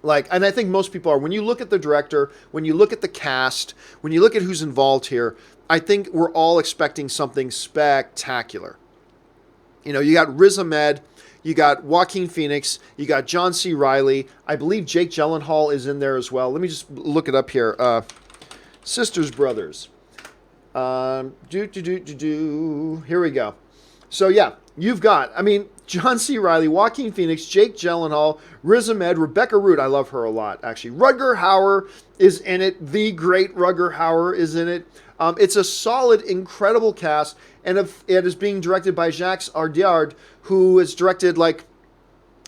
Speaker 1: And I think most people are. When you look at the director, when you look at the cast, when you look at who's involved here, I think we're all expecting something spectacular. You know, you got Riz Ahmed, you got Joaquin Phoenix, you got John C. Reilly. I believe Jake Gyllenhaal is in there as well. Let me just look it up here. Sisters Brothers. Here we go. So yeah, you've got, John C. Reilly, Joaquin Phoenix, Jake Gyllenhaal, Riz Ahmed, Rebecca Root. I love her a lot, actually. Rutger Hauer is in it. The great Rutger Hauer is in it. It's a solid, incredible cast, and it is being directed by Jacques Audiard, who has directed like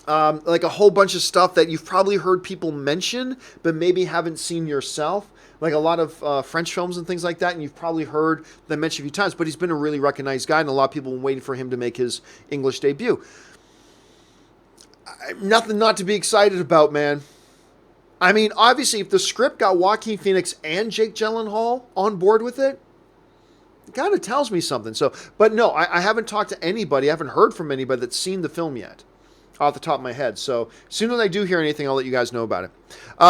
Speaker 1: a whole bunch of stuff that you've probably heard people mention, but maybe haven't seen yourself. Like a lot of French films and things like that, and you've probably heard them mentioned a few times, but he's been a really recognized guy, and a lot of people have been waiting for him to make his English debut. Nothing not to be excited about, man. Obviously, if the script got Joaquin Phoenix and Jake Gyllenhaal on board with it, it kind of tells me something. But no, I haven't talked to anybody, I haven't heard from anybody that's seen the film yet, off the top of my head. So as soon as I do hear anything, I'll let you guys know about it.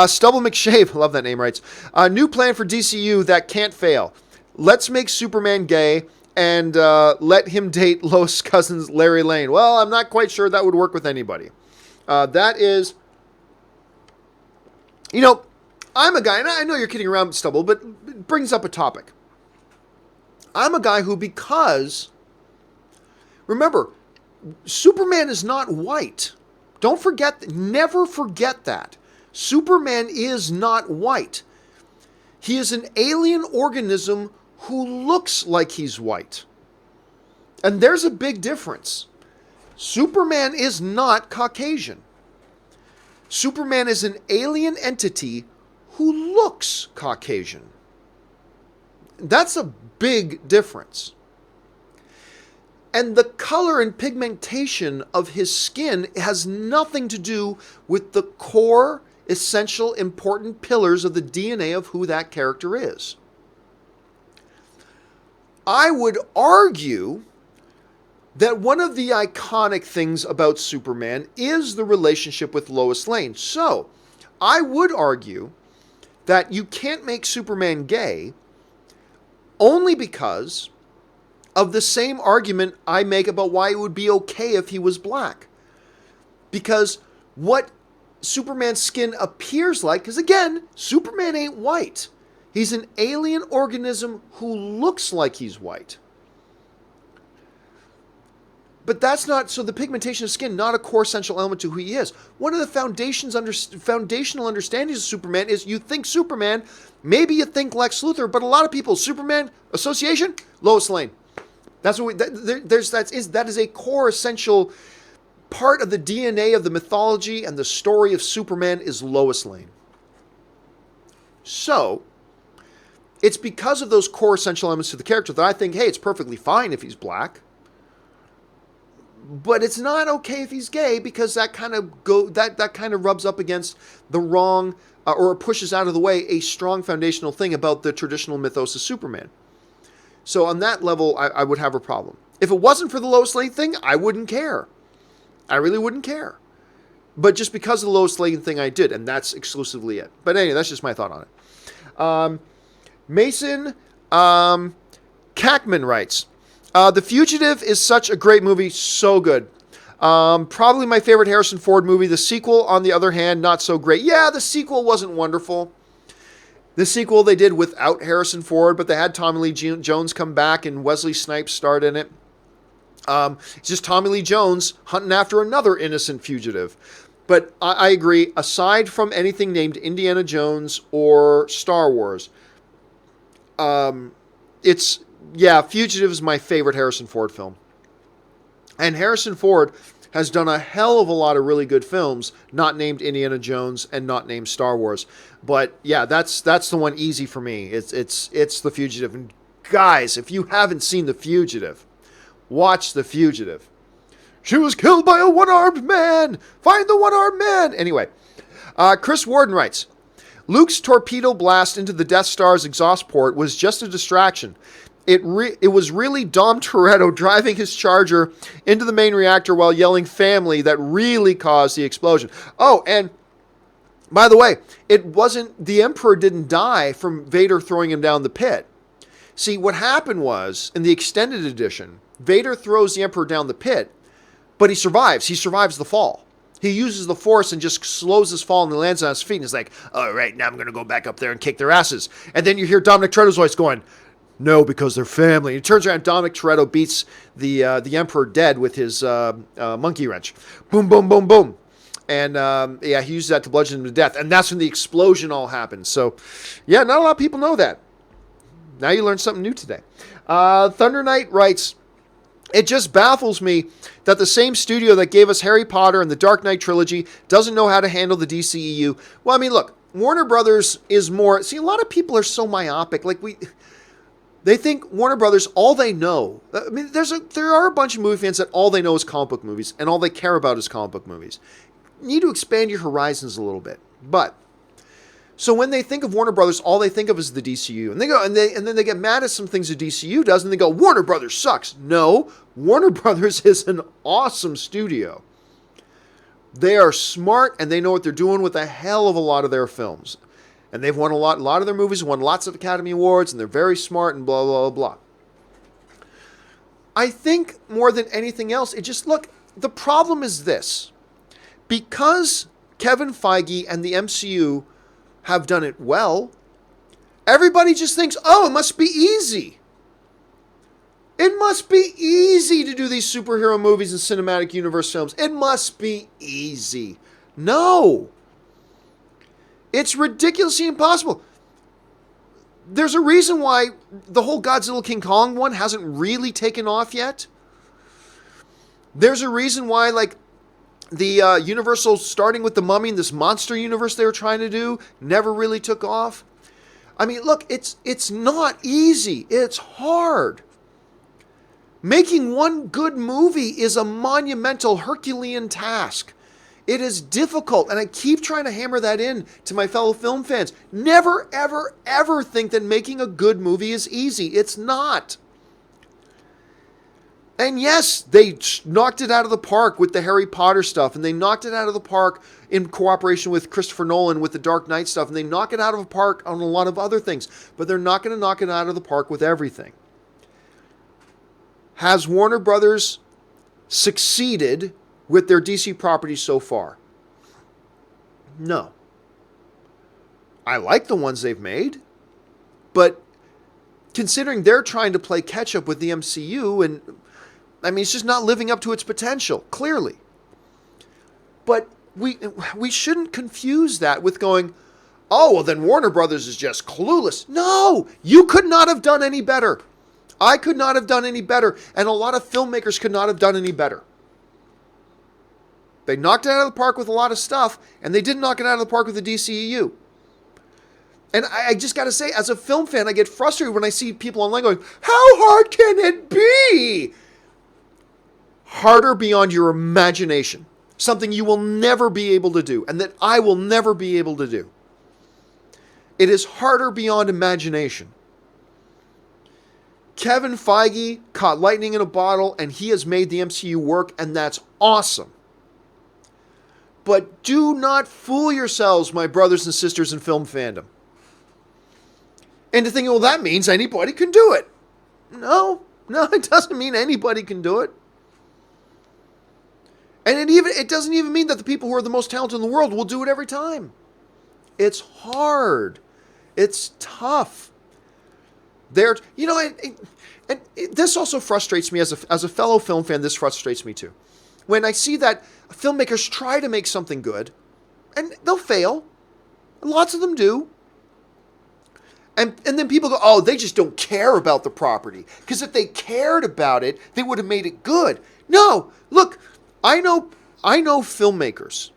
Speaker 1: Stubble McShave, I love that name, writes, new plan for DCU that can't fail. Let's make Superman gay and let him date Lois Cousins' Larry Lane. Well, I'm not quite sure that would work with anybody. That is, I'm a guy, and I know you're kidding around, Stubble, but it brings up a topic. I'm a guy who, because, remember, Superman is not white. Never forget that. Superman is not white. He is an alien organism who looks like he's white. And there's a big difference. Superman is not Caucasian. Superman is an alien entity who looks Caucasian. That's a big difference. And the color and pigmentation of his skin has nothing to do with the core, essential, important pillars of the DNA of who that character is. I would argue that one of the iconic things about Superman is the relationship with Lois Lane. So, I would argue that you can't make Superman gay only because of the same argument I make about why it would be okay if he was black. Because what Superman's skin appears like, because again, Superman ain't white. He's an alien organism who looks like he's white. But that's not, so the pigmentation of skin, not a core essential element to who he is. One of the foundational understandings of Superman is you think Superman, maybe you think Lex Luthor, but a lot of people, Superman association, Lois Lane. That's what that is a core essential part of the DNA of the mythology and the story of Superman is Lois Lane. So, it's because of those core essential elements to the character that I think, hey, it's perfectly fine if he's black. But it's not okay if he's gay because that kind of rubs up against the wrong or pushes out of the way a strong foundational thing about the traditional mythos of Superman. So on that level, I would have a problem. If it wasn't for the Lois Lane thing, I wouldn't care. I really wouldn't care. But just because of the Lois Lane thing, I did, and that's exclusively it. But anyway, that's just my thought on it. Mason Kackman writes, The Fugitive is such a great movie, so good. Probably my favorite Harrison Ford movie. The sequel, on the other hand, not so great. Yeah, the sequel wasn't wonderful. The sequel they did without Harrison Ford, but they had Tommy Lee Jones come back and Wesley Snipes starred in it. It's just Tommy Lee Jones hunting after another innocent fugitive. But I agree. Aside from anything named Indiana Jones or Star Wars, it's, yeah, Fugitive is my favorite Harrison Ford film. And Harrison Ford has done a hell of a lot of really good films, not named Indiana Jones and not named Star Wars. But yeah, that's the one easy for me. It's The Fugitive. And guys, if you haven't seen The Fugitive, watch The Fugitive. She was killed by a one-armed man. Find the one-armed man. Anyway, Chris Warden writes, Luke's torpedo blast into the Death Star's exhaust port was just a distraction. It was really Dom Toretto driving his Charger into the main reactor while yelling family that really caused the explosion. Oh, and by the way, it wasn't, the Emperor didn't die from Vader throwing him down the pit. See, what happened was, in the extended edition, Vader throws the Emperor down the pit, but he survives. He survives the fall. He uses the Force and just slows his fall and he lands on his feet and is like, all right, now I'm going to go back up there and kick their asses. And then you hear Dominic Toretto's voice going, no, because they're family. He turns around, Dominic Toretto beats the Emperor dead with his monkey wrench. Boom, boom, boom, boom. And yeah, he uses that to bludgeon him to death. And that's when the explosion all happens. So yeah, not a lot of people know that. Now you learned something new today. Thunder Knight writes, it just baffles me that the same studio that gave us Harry Potter and the Dark Knight trilogy doesn't know how to handle the DCEU. Well, I mean, look, Warner Brothers is more... See, a lot of people are so myopic. Like, they think Warner Brothers, all they know... I mean, there are a bunch of movie fans that all they know is comic book movies, and all they care about is comic book movies. You need to expand your horizons a little bit. But... So when they think of Warner Brothers, all they think of is the DCU. And they go and then they get mad at some things the DCU does, and they go, Warner Brothers sucks. No, Warner Brothers is an awesome studio. They are smart and they know what they're doing with a hell of a lot of their films. And they've won a lot of their movies won lots of Academy Awards, and they're very smart and blah, blah, blah. I think more than anything else, look, the problem is this. Because Kevin Feige and the MCU have done it well, everybody just thinks, oh, it must be easy. It must be easy to do these superhero movies and cinematic universe films. It must be easy. No. It's ridiculously impossible. There's a reason why the whole Godzilla King Kong one hasn't really taken off yet. There's a reason why, like, the Universal, starting with the Mummy and this monster universe they were trying to do, never really took off. I mean, look, it's not easy. It's hard. Making one good movie is a monumental Herculean task. It is difficult, and I keep trying to hammer that in to my fellow film fans. Never, ever, ever think that making a good movie is easy. It's not. And yes, they knocked it out of the park with the Harry Potter stuff, and they knocked it out of the park in cooperation with Christopher Nolan with the Dark Knight stuff, and they knock it out of the park on a lot of other things, but they're not going to knock it out of the park with everything. Has Warner Brothers succeeded with their DC properties so far? No. I like the ones they've made, but considering they're trying to play catch up with the MCU, and I mean, it's just not living up to its potential, clearly. But we shouldn't confuse that with going, oh, well, then Warner Brothers is just clueless. No, you could not have done any better. I could not have done any better, and a lot of filmmakers could not have done any better. They knocked it out of the park with a lot of stuff, and they didn't knock it out of the park with the DCEU. And I just got to say, as a film fan, I get frustrated when I see people online going, how hard can it be? Harder beyond your imagination. Something you will never be able to do, and that I will never be able to do. It is harder beyond imagination. Kevin Feige caught lightning in a bottle, and he has made the MCU work, and that's awesome. But do not fool yourselves, my brothers and sisters in film fandom, into thinking, well, that means anybody can do it. No, it doesn't mean anybody can do it. And it doesn't even mean that the people who are the most talented in the world will do it every time. It's hard. It's tough. And this also frustrates me as a fellow film fan. This frustrates me too. when I see that filmmakers try to make something good, and they'll fail. Lots of them do. And then people go, oh, they just don't care about the property. Because if they cared about it, they would have made it good. No, look, I know filmmakers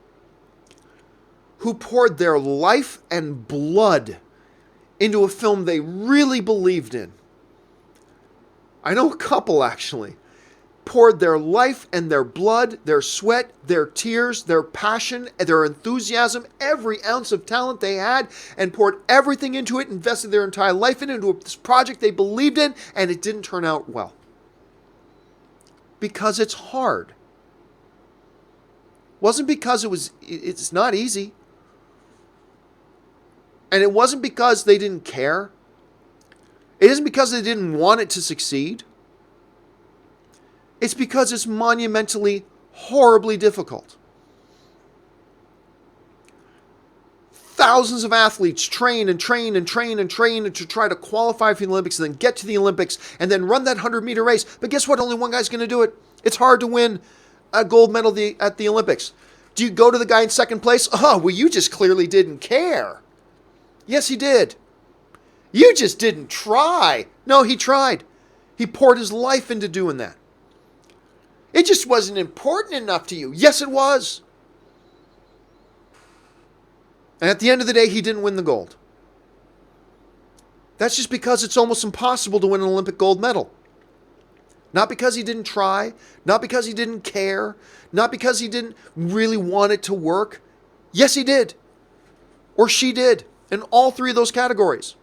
Speaker 1: who poured their life and blood into a film they really believed in. I know a couple, actually. Poured their life and their blood, their sweat, their tears, their passion, their enthusiasm, every ounce of talent they had, and poured everything into it, invested their entire life into this project they believed in, and it didn't turn out well. Because it's hard. Wasn't because it's not easy. And it wasn't because they didn't care. It isn't because they didn't want it to succeed. It's because it's monumentally, horribly difficult. Thousands of athletes train to try to qualify for the Olympics and then get to the Olympics and then run that 100-meter race. But guess what? Only one guy's going to do it. It's hard to win a gold medal at the Olympics. Do you go to the guy in second place? Oh, well, you just clearly didn't care. Yes, he did. You just didn't try. No, he tried. He poured his life into doing that. It just wasn't important enough to you. Yes, it was. And at the end of the day, he didn't win the gold. That's just because it's almost impossible to win an Olympic gold medal. Not because he didn't try, not because he didn't care, not because he didn't really want it to work. Yes, he did. Or she did. In all three of those categories.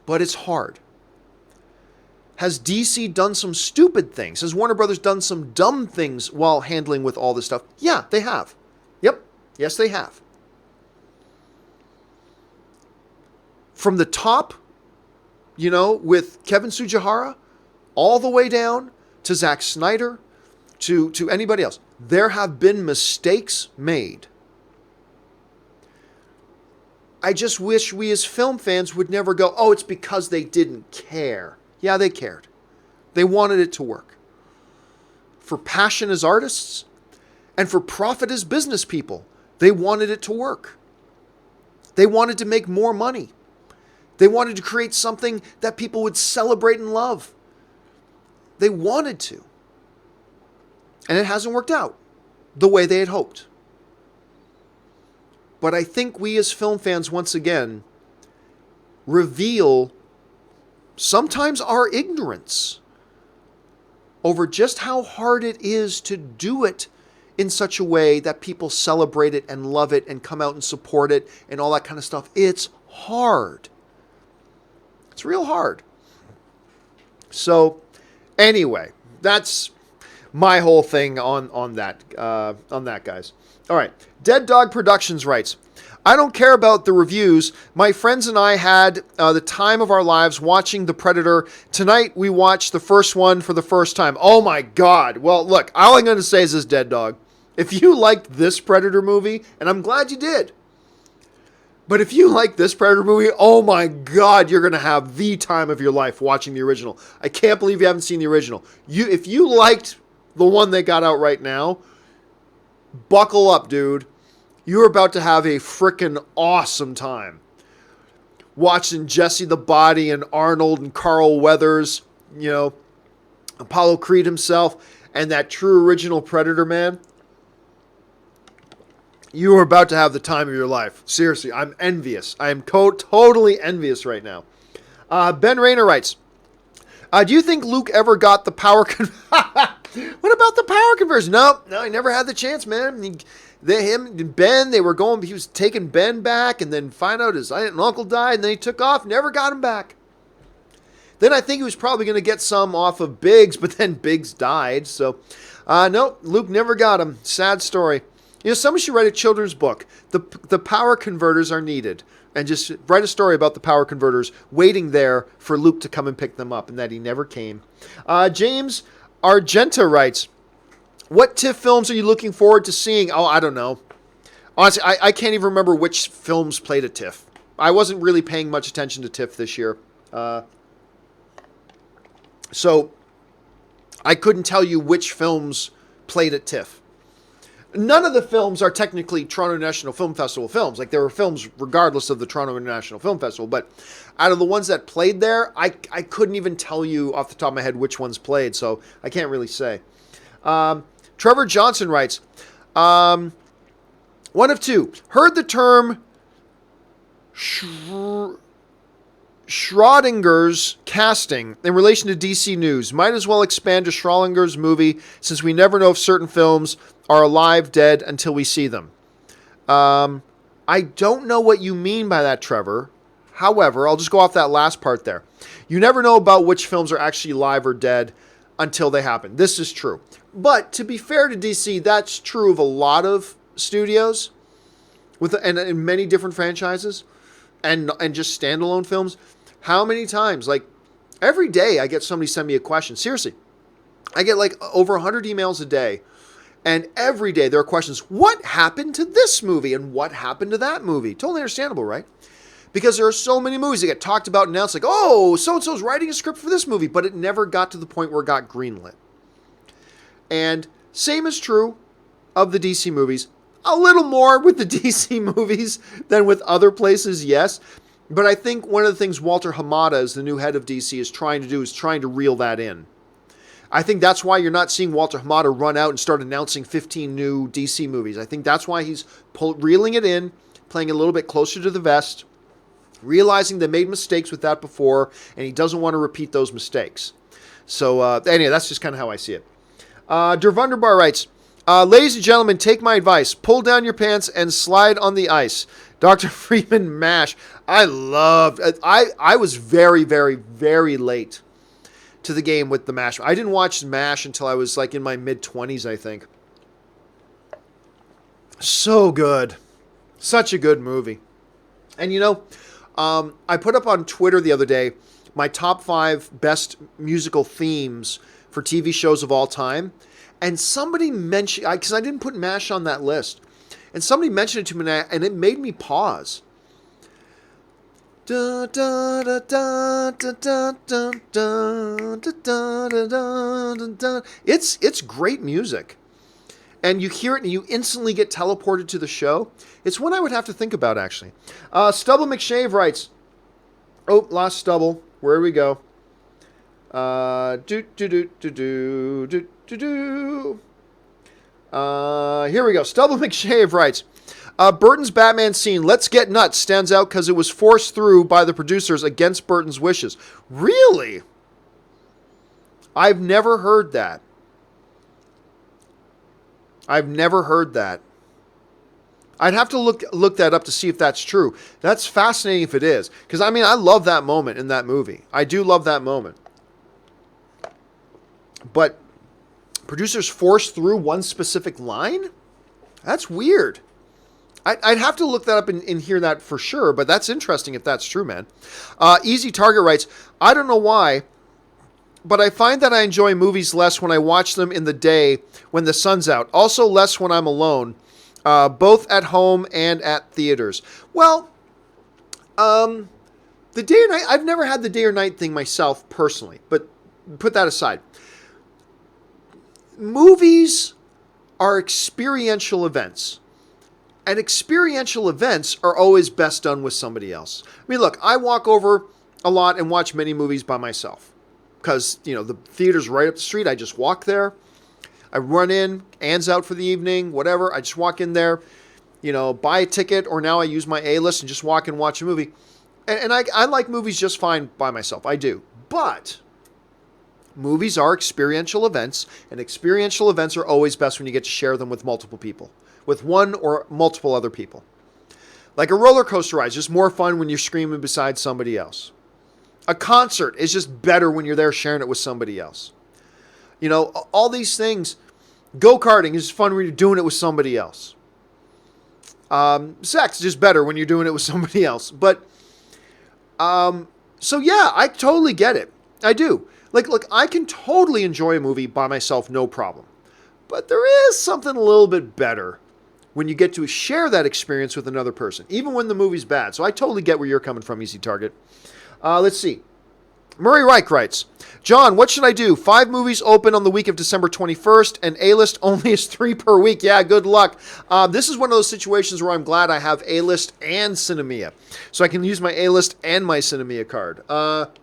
Speaker 1: But it's hard. Has DC done some stupid things? Has Warner Brothers done some dumb things while handling with all this stuff? Yeah, they have. Yep. Yes, they have. From the top, with Kevin Tsujihara, all the way down to Zack Snyder, to anybody else. There have been mistakes made. I just wish we as film fans would never go, oh, it's because they didn't care. Yeah, they cared. They wanted it to work. For passion as artists and for profit as business people, they wanted it to work. They wanted to make more money. They wanted to create something that people would celebrate and love. They wanted to. And it hasn't worked out the way they had hoped. But I think we as film fans, once again, reveal sometimes our ignorance over just how hard it is to do it in such a way that people celebrate it and love it and come out and support it and all that kind of stuff. It's hard. It's real hard. So, anyway, that's my whole thing on that, guys. All right. Dead Dog Productions writes, I don't care about the reviews. My friends and I had the time of our lives watching The Predator. Tonight we watched the first one for the first time. Oh my God. Well, look, all I'm going to say is this, Dead Dog. If you liked this Predator movie, and I'm glad you did, but if you like this Predator movie, oh my God, you're going to have the time of your life watching the original. I can't believe you haven't seen the original. If you liked the one they got out right now, buckle up, dude. You're about to have a frickin' awesome time. Watching Jesse the Body and Arnold and Carl Weathers, Apollo Creed himself, and that true original Predator, man. You are about to have the time of your life. Seriously, I'm envious. I am totally envious right now. Ben Rayner writes, do you think Luke ever got the power... What about the power conversion? No, he never had the chance, man. Him and Ben, he was taking Ben back and then find out his aunt and uncle died and then he took off, never got him back. Then I think he was probably going to get some off of Biggs, but then Biggs died. So, no, Luke never got him. Sad story. Someone should write a children's book. The power converters are needed. And just write a story about the power converters waiting there for Luke to come and pick them up and that he never came. James Argenta writes, what TIFF films are you looking forward to seeing? Oh, I don't know. Honestly, I can't even remember which films played at TIFF. I wasn't really paying much attention to TIFF this year. So I couldn't tell you which films played at TIFF. None of the films are technically Toronto International Film Festival films. Like, there were films regardless of the Toronto International Film Festival. But out of the ones that played there, I couldn't even tell you off the top of my head which ones played. So I can't really say. Trevor Johnson writes, one of two. Heard the term Schrodinger's casting in relation to DC News. Might as well expand to Schrodinger's movie since we never know if certain films are alive, dead until we see them. I don't know what you mean by that, Trevor. However, I'll just go off that last part there. You never know about which films are actually live or dead until they happen. This is true. But to be fair to DC, that's true of a lot of studios and in many different franchises and just standalone films. How many times, like every day I get somebody send me a question. Seriously, I get like over 100 emails a day. And every day there are questions. What happened to this movie? And what happened to that movie? Totally understandable, right? Because there are so many movies that get talked about and announced like, oh, so-and-so's writing a script for this movie. But it never got to the point where it got greenlit. And same is true of the DC movies. A little more with the DC movies than with other places, yes. But I think one of the things Walter Hamada, as the new head of DC, is trying to do is trying to reel that in. I think that's why you're not seeing Walter Hamada run out and start announcing 15 new DC movies. I think that's why he's reeling it in, playing a little bit closer to the vest, realizing they made mistakes with that before, and he doesn't want to repeat those mistakes. So anyway, that's just kind of how I see it. Der Wunderbar writes, ladies and gentlemen, take my advice. Pull down your pants and slide on the ice. Dr. Freeman MASH. I was very, very, very late to the game with the MASH. I didn't watch MASH until I was like in my mid-20s, I think. So good. Such a good movie. And you know, I put up on Twitter the other day my top 5 best musical themes for TV shows of all time. And somebody mentioned, because I didn't put MASH on that list, and somebody mentioned it to me and it made me pause. It's great music. And you hear it and you instantly get teleported to the show. It's one I would have to think about, actually. Stubble McShave writes, oh, lost Stubble. Where do we go? Here we go. Stubble McShave writes, Burton's Batman scene, "Let's get nuts," stands out because it was forced through by the producers against Burton's wishes. Really? I've never heard that. I've never heard that. I'd have to look that up to see if that's true. That's fascinating if it is. Because, I mean, I love that moment in that movie. I do love that moment. But producers forced through one specific line? That's weird. I'd have to look that up and hear that for sure, but that's interesting if that's true, man. Easy Target writes, I don't know why, but I find that I enjoy movies less when I watch them in the day when the sun's out. Also less when I'm alone, both at home and at theaters. Well, the day or night, I've never had the day or night thing myself personally, but put that aside. Movies are experiential events. And experiential events are always best done with somebody else. I mean, look, I walk over a lot and watch many movies by myself. Because, you know, the theater's right up the street. I just walk there. I run in, Anne's out for the evening, whatever. I just walk in there, you know, buy a ticket, or now I use my A-list and just walk and watch a movie. And I like movies just fine by myself. I do. But movies are experiential events, and experiential events are always best when you get to share them with multiple people. With one or multiple other people. Like a roller coaster ride is just more fun when you're screaming beside somebody else. A concert is just better when you're there sharing it with somebody else. You know, all these things. Go-karting is fun when you're doing it with somebody else. Sex is just better when you're doing it with somebody else. But, so yeah, I totally get it. I do. Like, look, I can totally enjoy a movie by myself, no problem. But there is something a little bit better when you get to share that experience with another person, even when the movie's bad. So I totally get where you're coming from, Easy Target. Let's see. Murray Reich writes, John, what should I do? 5 movies open on the week of December 21st, and A-list only is 3 per week. Yeah, good luck. This is one of those situations where I'm glad I have A-list and Cinemia. So I can use my A-list and my Cinemia card. But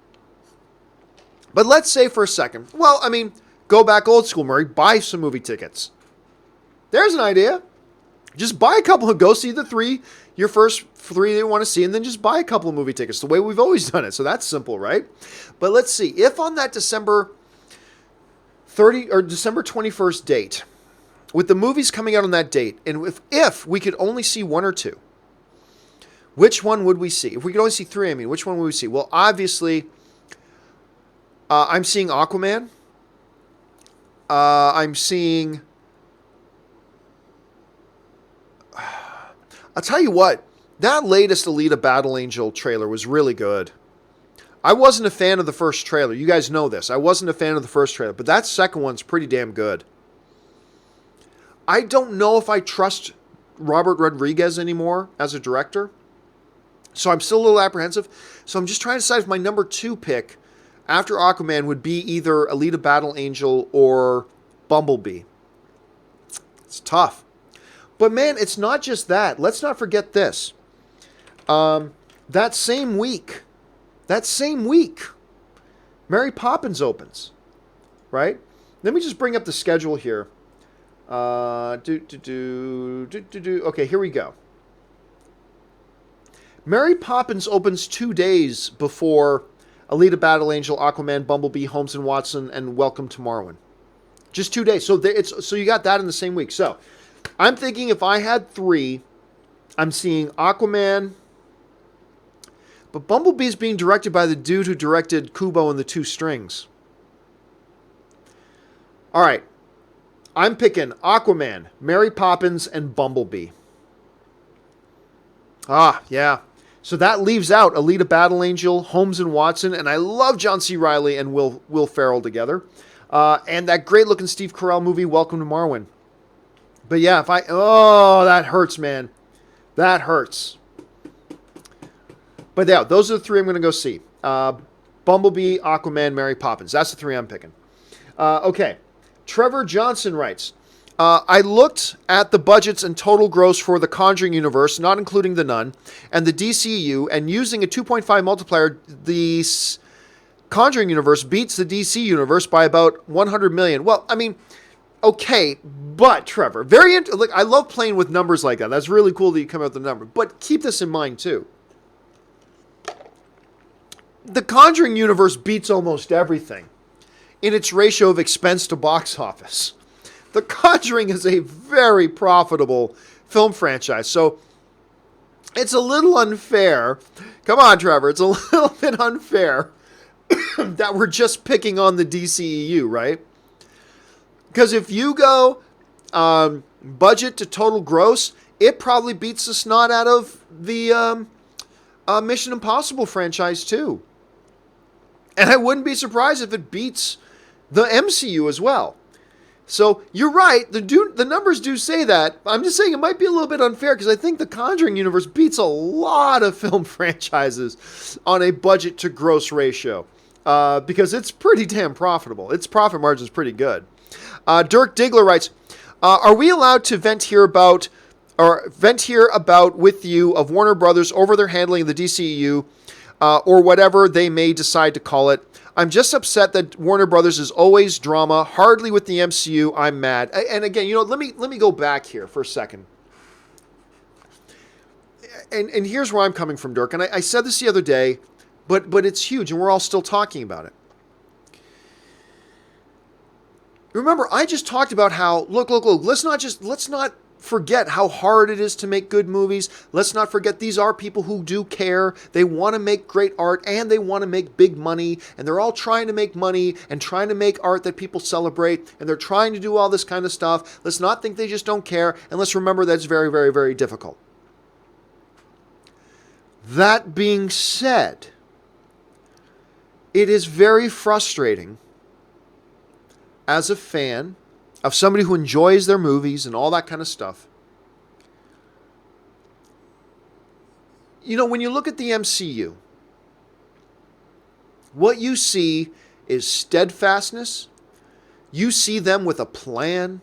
Speaker 1: let's say for a second, well, I mean, go back old school, Murray. Buy some movie tickets. There's an idea. Just buy a couple and go see the 3, your first 3 that you want to see, and then just buy a couple of movie tickets the way we've always done it. So that's simple, right? But let's see. If on that December 30 or December 21st date, with the movies coming out on that date, and if we could only see 1 or 2, which one would we see? If we could only see 3, I mean, which one would we see? Well, obviously, I'm seeing Aquaman. I'm seeing... I'll tell you what, that latest Alita Battle Angel trailer was really good. I wasn't a fan of the first trailer. You guys know this. I wasn't a fan of the first trailer, but that second one's pretty damn good. I don't know if I trust Robert Rodriguez anymore as a director, so I'm still a little apprehensive. So I'm just trying to decide if my number 2 pick after Aquaman would be either Alita Battle Angel or Bumblebee. It's tough. But man, it's not just that. Let's not forget this. That same week, Mary Poppins opens, right? Let me just bring up the schedule here. Okay, here we go. Mary Poppins opens 2 days before Alita Battle Angel, Aquaman, Bumblebee, Holmes and Watson, and Welcome to Marwen. Just 2 days. So so you got that in the same week. So I'm thinking if I had 3, I'm seeing Aquaman, but Bumblebee's being directed by the dude who directed Kubo and the Two Strings. All right. I'm picking Aquaman, Mary Poppins, and Bumblebee. Ah, yeah. So that leaves out Alita Battle Angel, Holmes and Watson, and I love John C. Reilly and Will Ferrell together. And that great-looking Steve Carell movie, Welcome to Marwen. But yeah, that hurts, man. That hurts. But yeah, those are the 3 I'm going to go see. Bumblebee, Aquaman, Mary Poppins. That's the 3 I'm picking. Okay. Trevor Johnson writes, I looked at the budgets and total gross for the Conjuring universe, not including The Nun, and the DCU, and using a 2.5 multiplier, the Conjuring universe beats the DC universe by about 100 million. Well, I mean... Okay, but Trevor, look, I love playing with numbers like that. That's really cool that you come out with the number. But keep this in mind too. The Conjuring universe beats almost everything in its ratio of expense to box office. The Conjuring is a very profitable film franchise, so it's a little unfair. Come on, Trevor, it's a little bit unfair that we're just picking on the DCEU, right? Because if you go budget to total gross, it probably beats the snot out of the Mission Impossible franchise too. And I wouldn't be surprised if it beats the MCU as well. So you're right, the numbers do say that. I'm just saying it might be a little bit unfair because I think the Conjuring universe beats a lot of film franchises on a budget to gross ratio. Because it's pretty damn profitable. Its profit margin is pretty good. Dirk Diggler writes, are we allowed to vent here about with you of Warner Brothers over their handling of the DCEU or whatever they may decide to call it? I'm just upset that Warner Brothers is always drama, hardly with the MCU. I'm mad. And again, let me go back here for a second. And here's where I'm coming from, Dirk. And I said this the other day, but it's huge, and we're all still talking about it. Remember, I just talked about how, look, let's not forget how hard it is to make good movies. Let's not forget these are people who do care. They want to make great art and they want to make big money. And they're all trying to make money and trying to make art that people celebrate. And they're trying to do all this kind of stuff. Let's not think they just don't care. And let's remember that it's very, very, very difficult. That being said, it is very frustrating as a fan of somebody who enjoys their movies and all that kind of stuff. When you look at the MCU, What you see is steadfastness. You see them with a plan.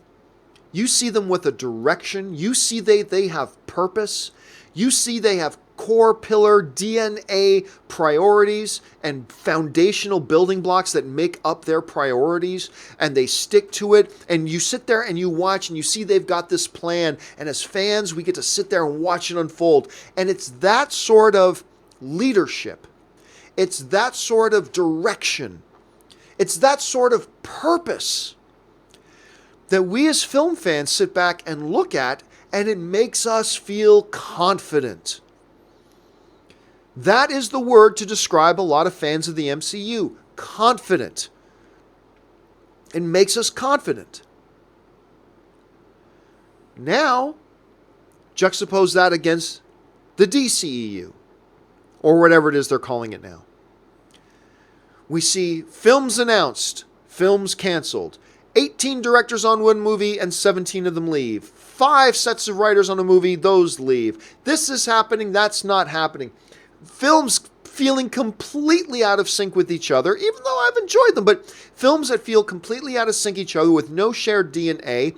Speaker 1: You see them with a direction. You see they have purpose. You see they have core pillar DNA priorities and foundational building blocks that make up their priorities, and they stick to it. And you sit there and you watch and you see they've got this plan, and as fans we get to sit there and watch it unfold. And it's that sort of leadership, it's that sort of direction, it's that sort of purpose that we as film fans sit back and look at, and it makes us feel confident. That is the word to describe a lot of fans of the MCU. Confident. It makes us confident. Now, juxtapose that against the DCEU, or whatever it is they're calling it now. We see films announced, films canceled. 18 directors on one movie and 17 of them leave. 5 sets of writers on a movie, those leave. This is happening, that's not happening. Films feeling completely out of sync with each other, even though I've enjoyed them, but films that feel completely out of sync each other with no shared DNA,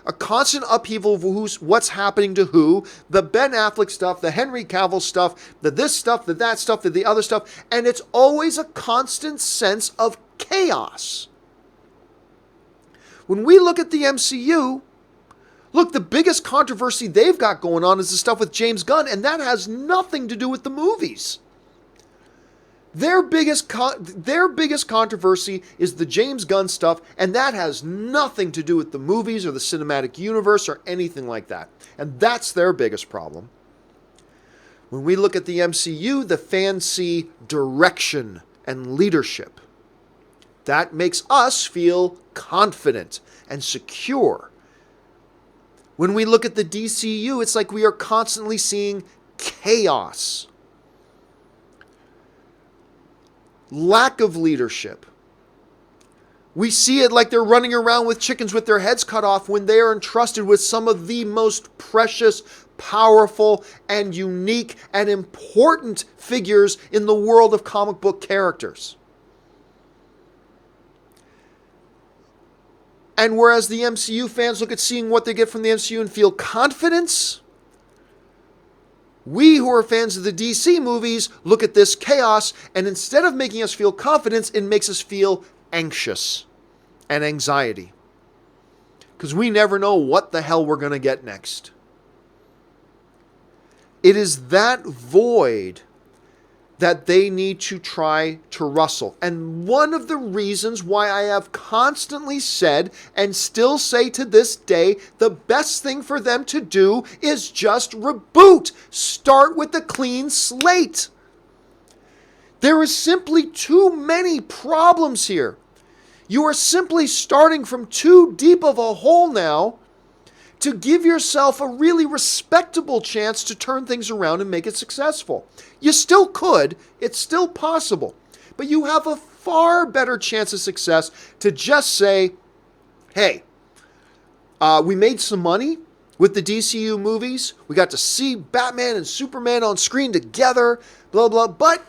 Speaker 1: a constant upheaval of what's happening to who, the Ben Affleck stuff, the Henry Cavill stuff, the this stuff, the that stuff, the other stuff, and it's always a constant sense of chaos. When we look at the MCU, look, the biggest controversy they've got going on is the stuff with James Gunn, and that has nothing to do with the movies. Their biggest controversy is the James Gunn stuff, and that has nothing to do with the movies or the cinematic universe or anything like that. And that's their biggest problem. When we look at the MCU, the fans see direction and leadership. That makes us feel confident and secure. When we look at the DCU, it's like we are constantly seeing chaos. Lack of leadership. We see it like they're running around with chickens with their heads cut off when they are entrusted with some of the most precious, powerful, and unique and important figures in the world of comic book characters. And whereas the MCU fans look at seeing what they get from the MCU and feel confidence, we who are fans of the DC movies look at this chaos, and instead of making us feel confidence, it makes us feel anxious and anxiety. Because we never know what the hell we're going to get next. It is that void that they need to try to rustle. And one of the reasons why I have constantly said, and still say to this day, the best thing for them to do is just reboot. Start with a clean slate. There is simply too many problems here. You are simply starting from too deep of a hole now to give yourself a really respectable chance to turn things around and make it successful. You still could, it's still possible, but you have a far better chance of success to just say, hey, we made some money with the DCU movies, we got to see Batman and Superman on screen together, blah, blah, but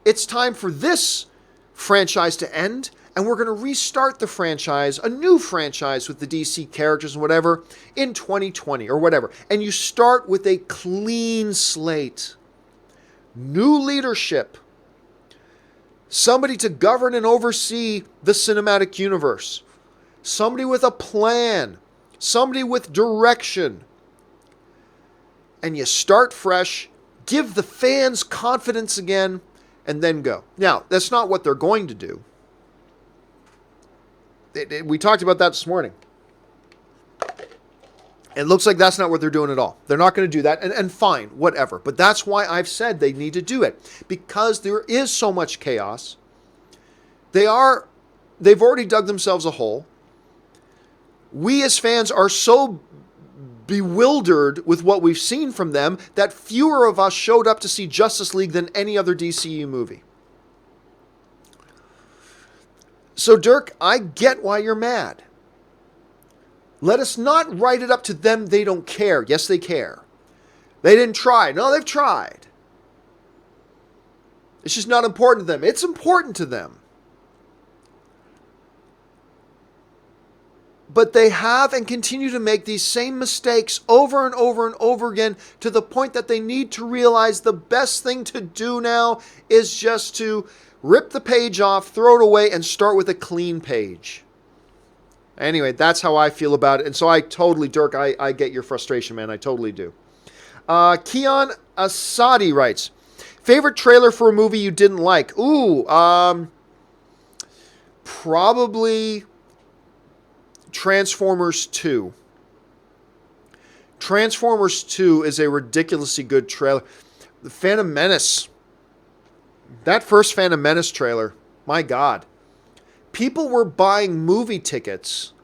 Speaker 1: it's time for this franchise to end, and we're going to restart the franchise, a new franchise with the DC characters and whatever, in 2020 or whatever. And you start with a clean slate. New leadership. Somebody to govern and oversee the cinematic universe. Somebody with a plan. Somebody with direction. And you start fresh, give the fans confidence again, and then go. Now, that's not what they're going to do. We talked about that this morning. It looks like that's not what they're doing at all. They're not going to do that, and fine, whatever. But that's why I've said they need to do it. Because there is so much chaos. They've already dug themselves a hole. We as fans are so bewildered with what we've seen from them that fewer of us showed up to see Justice League than any other DCU movie. So, Dirk, I get why you're mad. Let us not write it up to them they don't care. Yes, they care. They didn't try. No, they've tried. It's just not important to them. It's important to them. But they have and continue to make these same mistakes over and over and over again, to the point that they need to realize the best thing to do now is just to rip the page off, throw it away, and start with a clean page. Anyway, that's how I feel about it. And so I totally, Dirk, I get your frustration, man. I totally do. Keon Asadi writes, favorite trailer for a movie you didn't like? Ooh, probably Transformers 2. Transformers 2 is a ridiculously good trailer. The Phantom Menace. That first Phantom Menace trailer, my God. People were buying movie tickets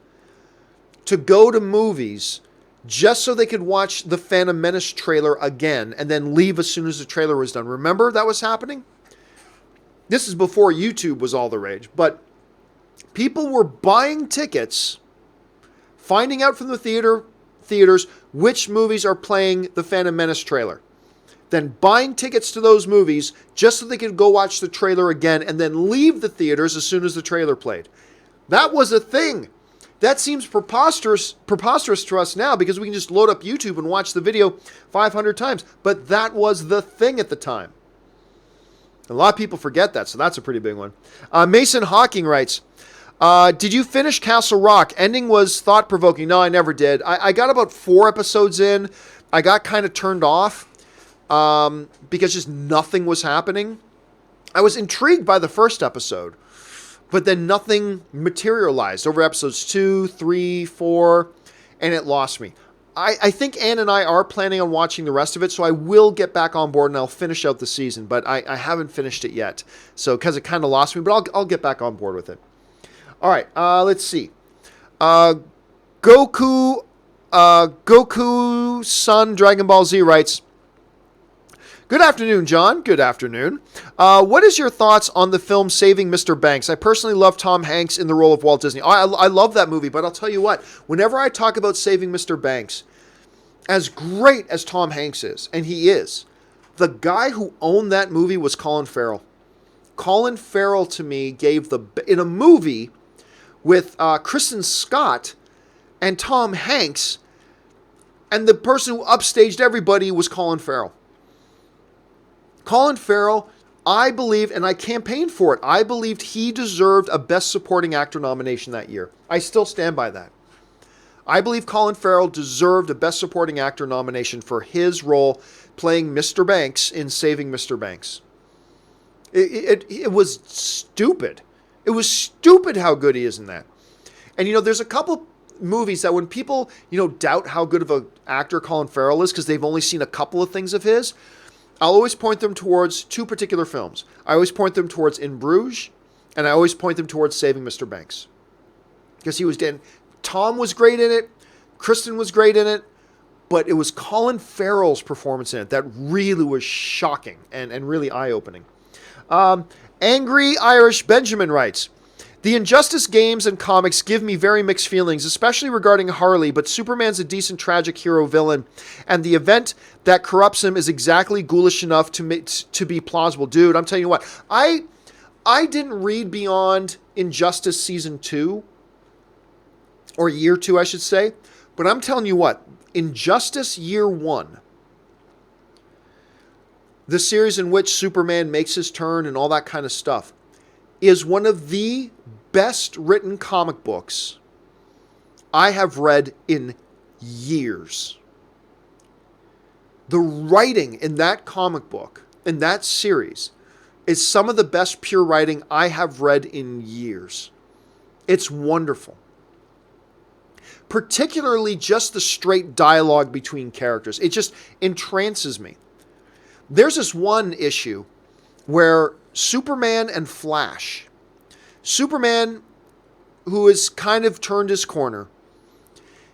Speaker 1: to go to movies just so they could watch the Phantom Menace trailer again and then leave as soon as the trailer was done. Remember that was happening? This is before YouTube was all the rage, but people were buying tickets, finding out from the theaters which movies are playing the Phantom Menace trailer, then buying tickets to those movies just so they could go watch the trailer again and then leave the theaters as soon as the trailer played. That was a thing. That seems preposterous to us now because we can just load up YouTube and watch the video 500 times. But that was the thing at the time. A lot of people forget that, so that's a pretty big one. Mason Hawking writes, did you finish Castle Rock? Ending was thought-provoking. No, I never did. I got about 4 episodes in. I got kind of turned off because just nothing was happening. I was intrigued by the first episode, but then nothing materialized over episodes 2, 3, 4, and it lost me. I think Ann and I are planning on watching the rest of it, so I will get back on board and I'll finish out the season, but I haven't finished it yet, so because it kind of lost me, but I'll get back on board with it. All right, let's see. Goku Son Dragon Ball Z writes, good afternoon, John. Good afternoon. What is your thoughts on the film Saving Mr. Banks? I personally love Tom Hanks in the role of Walt Disney. I love that movie, but I'll tell you what, whenever I talk about Saving Mr. Banks, as great as Tom Hanks is, and he is, the guy who owned that movie was Colin Farrell. Colin Farrell, to me, gave in a movie with Kristen Scott and Tom Hanks, and the person who upstaged everybody was Colin Farrell. Colin Farrell, I believe, and I campaigned for it, I believed he deserved a Best Supporting Actor nomination that year. I still stand by that. I believe Colin Farrell deserved a Best Supporting Actor nomination for his role playing Mr. Banks in Saving Mr. Banks. It was stupid. It was stupid how good he is in that. And, there's a couple movies that when people, doubt how good of an actor Colin Farrell is because they've only seen a couple of things of his, I'll always point them towards 2 particular films. I always point them towards In Bruges, and I always point them towards Saving Mr. Banks. Because Tom was great in it, Kristen was great in it, but it was Colin Farrell's performance in it that really was shocking and really eye-opening. Angry Irish Benjamin writes, the Injustice games and comics give me very mixed feelings, especially regarding Harley, but Superman's a decent tragic hero villain, and the event that corrupts him is exactly ghoulish enough to be plausible. Dude, I'm telling you what, I didn't read beyond Injustice Season 2, or Year 2, I should say, but I'm telling you what, Injustice Year 1, the series in which Superman makes his turn and all that kind of stuff, is one of the best written comic books I have read in years. The writing in that comic book, in that series, is some of the best pure writing I have read in years. It's wonderful. Particularly just the straight dialogue between characters. It just entrances me. There's this one issue where Superman and Flash, Superman, who has kind of turned his corner,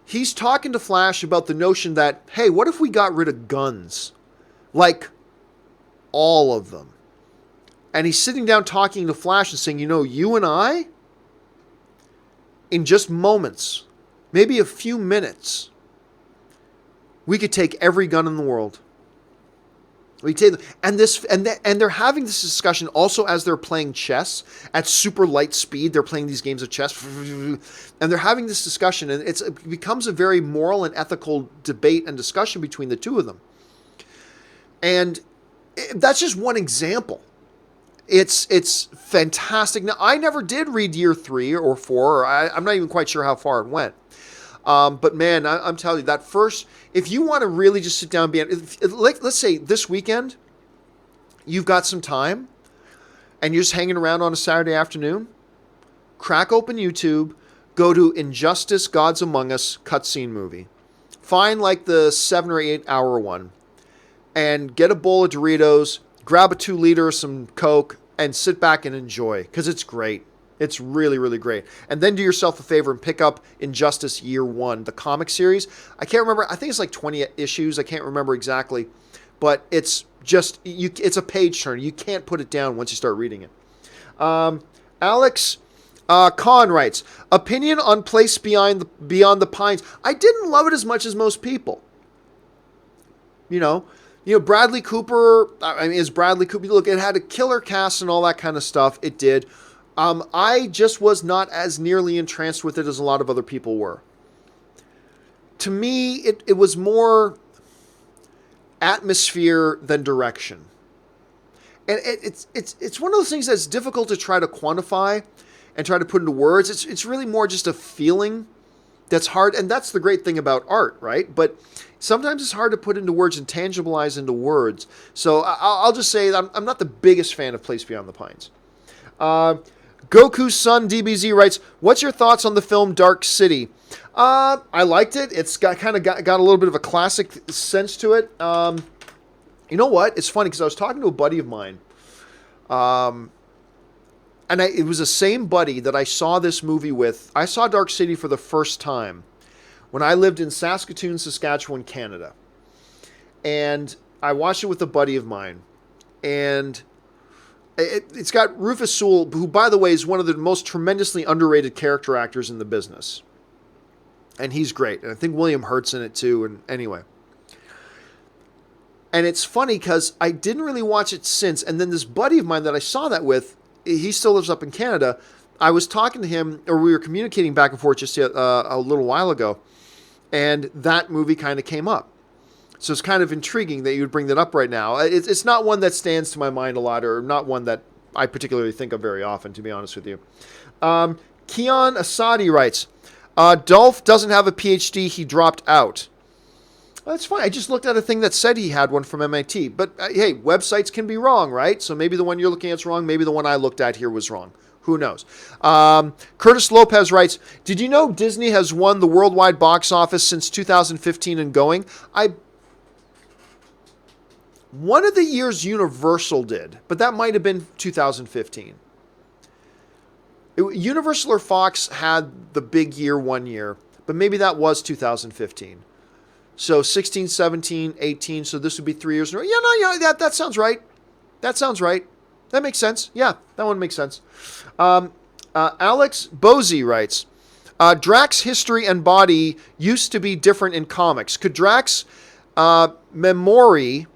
Speaker 1: he's talking to Flash about the notion that, hey, what if we got rid of guns? Like, all of them. And he's sitting down talking to Flash and saying, you and I, in just moments, maybe a few minutes, we could take every gun in the world. We take and they're having this discussion also as they're playing chess at super light speed. They're playing these games of chess, and they're having this discussion, and it becomes a very moral and ethical debate and discussion between the two of them. And that's just one example. It's fantastic. Now, I never did read year 3 or 4. Or I'm not even quite sure how far it went. But man, I'm telling you, that first, if you want to really just sit down, let's say this weekend, you've got some time, and you're just hanging around on a Saturday afternoon, crack open YouTube, go to Injustice: Gods Among Us cutscene movie. Find like the 7 or 8 hour one, and get a bowl of Doritos, grab a 2-liter of some Coke, and sit back and enjoy, because it's great. It's really, really great. And then do yourself a favor and pick up Injustice Year 1, the comic series. I can't remember. I think it's like 20 issues. I can't remember exactly. But it's just, it's a page turn. You can't put it down once you start reading it. Alex Kahn writes, opinion on Place Beyond the Pines. I didn't love it as much as most people. You know, Bradley Cooper, is Bradley Cooper. Look, it had a killer cast and all that kind of stuff. It did. I just was not as nearly entranced with it as a lot of other people were. To me, it was more atmosphere than direction. And it's one of those things that's difficult to try to quantify and try to put into words. It's really more just a feeling that's hard. And that's the great thing about art, right? But sometimes it's hard to put into words and tangibilize into words. So I'll just say that I'm not the biggest fan of Place Beyond the Pines. Goku's son DBZ writes, what's your thoughts on the film Dark City? I liked it. It's got a little bit of a classic sense to it. You know what? It's funny because I was talking to a buddy of mine. And it was the same buddy that I saw this movie with. I saw Dark City for the first time when I lived in Saskatoon, Saskatchewan, Canada. And I watched it with a buddy of mine. And it's got Rufus Sewell, who, by the way, is one of the most tremendously underrated character actors in the business. And he's great. And I think William Hurt's in it too. And anyway. And it's funny because I didn't really watch it since. And then this buddy of mine that I saw that with, he still lives up in Canada. I was talking to him, or we were communicating back and forth just a little while ago. And that movie kind of came up. So it's kind of intriguing that you would bring that up right now. It's not one that stands to my mind a lot, or not one that I particularly think of very often, to be honest with you. Keon Asadi writes, Dolph doesn't have a PhD. He dropped out. Well, that's fine. I just looked at a thing that said he had one from MIT. But hey, websites can be wrong, right? So maybe the one you're looking at is wrong. Maybe the one I looked at here was wrong. Who knows? Curtis Lopez writes, did you know Disney has won the worldwide box office since 2015 and going? One of the years Universal did, but that might have been 2015. Universal or Fox had the big year one year, but maybe that was 2015. So 16, 17, 18, so this would be 3 years in a row. Yeah, that sounds right. That sounds right. That makes sense. Yeah, that one makes sense. Alex Bozy writes, Drax history and body used to be different in comics. Could Drax memory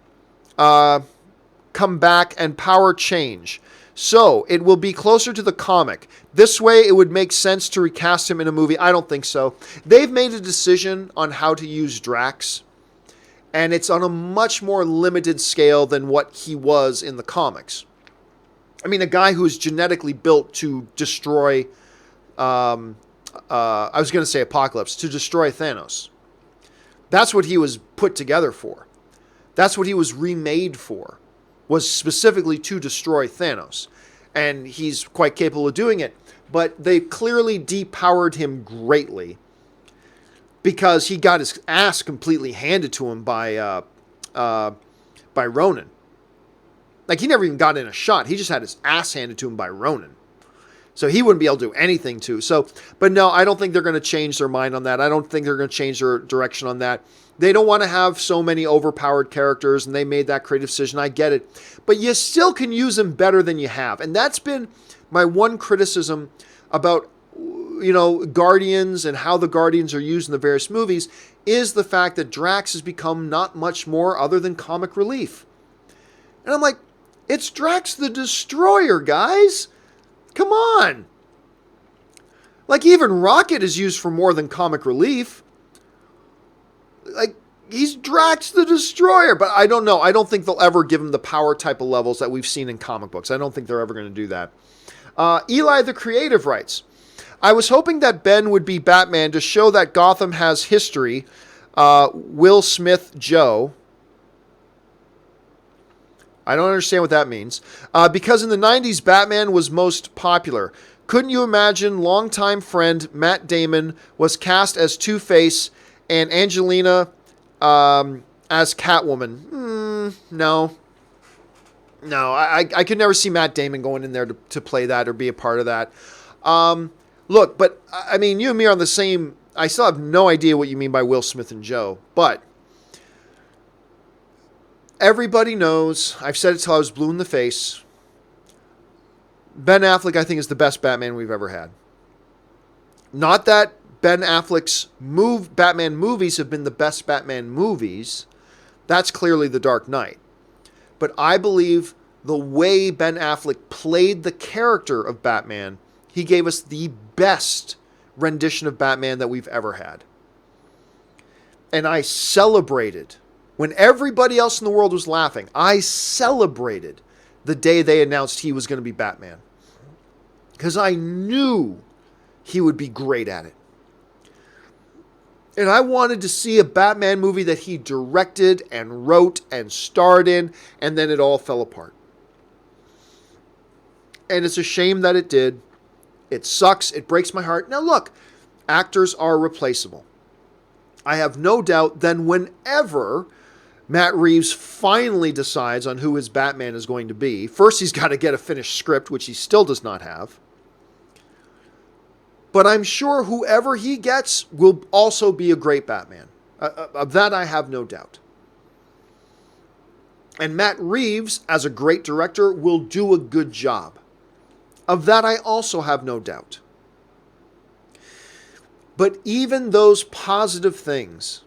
Speaker 1: come back and power change? So it will be closer to the comic. This way it would make sense to recast him in a movie. I don't think so. They've made a decision on how to use Drax, and it's on a much more limited scale than what he was in the comics. I mean, a guy who is genetically built to destroy, I was going to say Apocalypse, to destroy Thanos. That's what he was put together for. That's what he was remade for, was specifically to destroy Thanos. And he's quite capable of doing it. But they clearly depowered him greatly because he got his ass completely handed to him by Ronan. Like, he never even got in a shot. He just had his ass handed to him by Ronan. So he wouldn't be able to do anything to. But no, I don't think they're going to change their mind on that. I don't think they're going to change their direction on that. They don't want to have so many overpowered characters, and they made that creative decision. I get it. But you still can use them better than you have. And that's been my one criticism about, Guardians and how the Guardians are used in the various movies, is the fact that Drax has become not much more other than comic relief. And I'm like, it's Drax the Destroyer, guys. Come on. Like, even Rocket is used for more than comic relief. Like, he's Drax the Destroyer. But I don't know. I don't think they'll ever give him the power type of levels that we've seen in comic books. I don't think they're ever going to do that. Eli the Creative writes, I was hoping that Ben would be Batman to show that Gotham has history. Will Smith Joe. I don't understand what that means. Because in the 90s, Batman was most popular. Couldn't you imagine longtime friend Matt Damon was cast as Two-Face and Angelina as Catwoman? No. No, I could never see Matt Damon going in there to play that or be a part of that. Look, but, I mean, you and me are on the same... I still have no idea what you mean by Will Smith and Joe, but everybody knows, I've said it till I was blue in the face, Ben Affleck, I think, is the best Batman we've ever had. Not that Ben Affleck's Batman movies have been the best Batman movies. That's clearly The Dark Knight. But I believe the way Ben Affleck played the character of Batman, he gave us the best rendition of Batman that we've ever had. And I celebrated, when everybody else in the world was laughing, I celebrated the day they announced he was going to be Batman. Because I knew he would be great at it. And I wanted to see a Batman movie that he directed and wrote and starred in, and then it all fell apart. And it's a shame that it did. It sucks. It breaks my heart. Now look, actors are replaceable. I have no doubt then whenever Matt Reeves finally decides on who his Batman is going to be, first he's got to get a finished script, which he still does not have. But I'm sure whoever he gets will also be a great Batman. Of that I have no doubt. And Matt Reeves, as a great director, will do a good job. Of that I also have no doubt. But even those positive things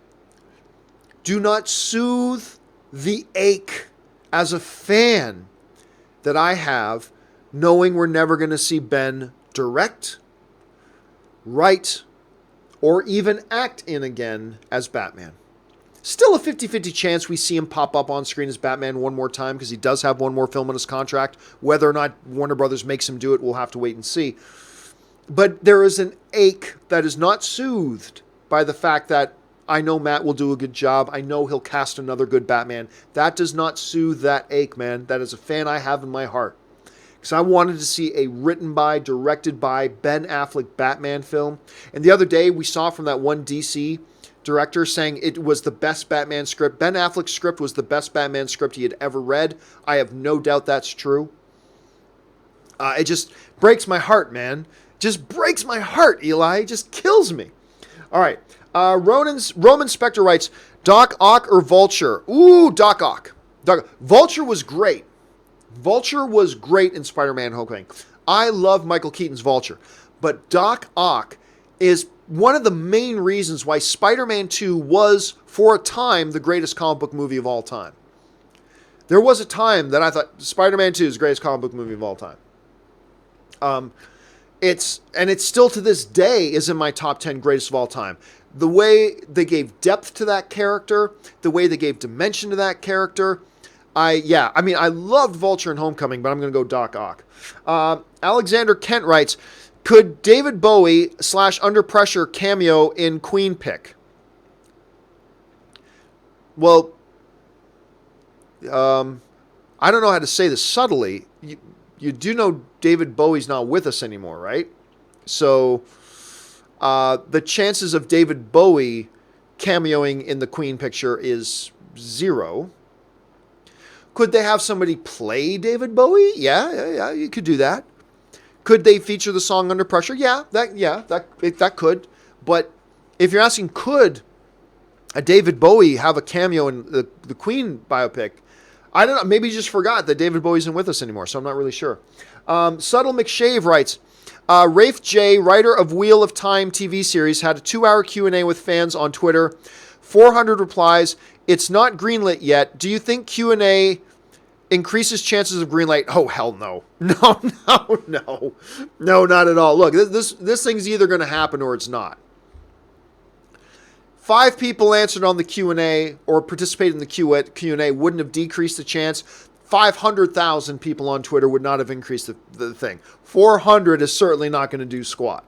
Speaker 1: do not soothe the ache as a fan that I have, knowing we're never going to see Ben direct, write, or even act in again as Batman. Still a 50-50 chance we see him pop up on screen as Batman one more time, because he does have one more film in his contract. Whether or not Warner Brothers makes him do it, we'll have to wait and see. But there is an ache that is not soothed by the fact that I know Matt will do a good job. I know he'll cast another good Batman. That does not soothe that ache, man. That is a fan I have in my heart. Because I wanted to see a written by, directed by Ben Affleck Batman film. And the other day we saw from that one DC director saying it was the best Batman script. Ben Affleck's script was the best Batman script he had ever read. I have no doubt that's true. It just breaks my heart, man. Just breaks my heart, Eli. It just kills me. All right. Roman Spectre writes, Doc Ock or Vulture? Ooh, Doc Ock. Vulture was great. Vulture was great in Spider-Man Homecoming. I love Michael Keaton's Vulture. But Doc Ock is one of the main reasons why Spider-Man 2 was, for a time, the greatest comic book movie of all time. There was a time that I thought Spider-Man 2 is the greatest comic book movie of all time. It's still to this day is in my top 10 greatest of all time. The way they gave depth to that character, the way they gave dimension to that character. I loved Vulture and Homecoming, but I'm going to go Doc Ock. Alexander Kent writes, could David Bowie / Under Pressure cameo in Queen Pick? Well, I don't know how to say this subtly. You do know David Bowie's not with us anymore, right? So the chances of David Bowie cameoing in the Queen picture is 0. Could they have somebody play David Bowie? Yeah, you could do that. Could they feature the song Under Pressure? Yeah, that could. But if you're asking, could a David Bowie have a cameo in the Queen biopic? I don't know. Maybe you just forgot that David Bowie isn't with us anymore, so I'm not really sure. Subtle McShave writes, Rafe J., writer of Wheel of Time TV series, had a 2-hour Q&A with fans on Twitter. 400 replies. It's not greenlit yet. Do you think Q&A increases chances of green light. Oh, hell no. No, not at all. Look, this thing's either going to happen or it's not. 5 people answered on the Q&A or participated in the Q&A wouldn't have decreased the chance. 500,000 people on Twitter would not have increased the thing. 400 is certainly not going to do squat.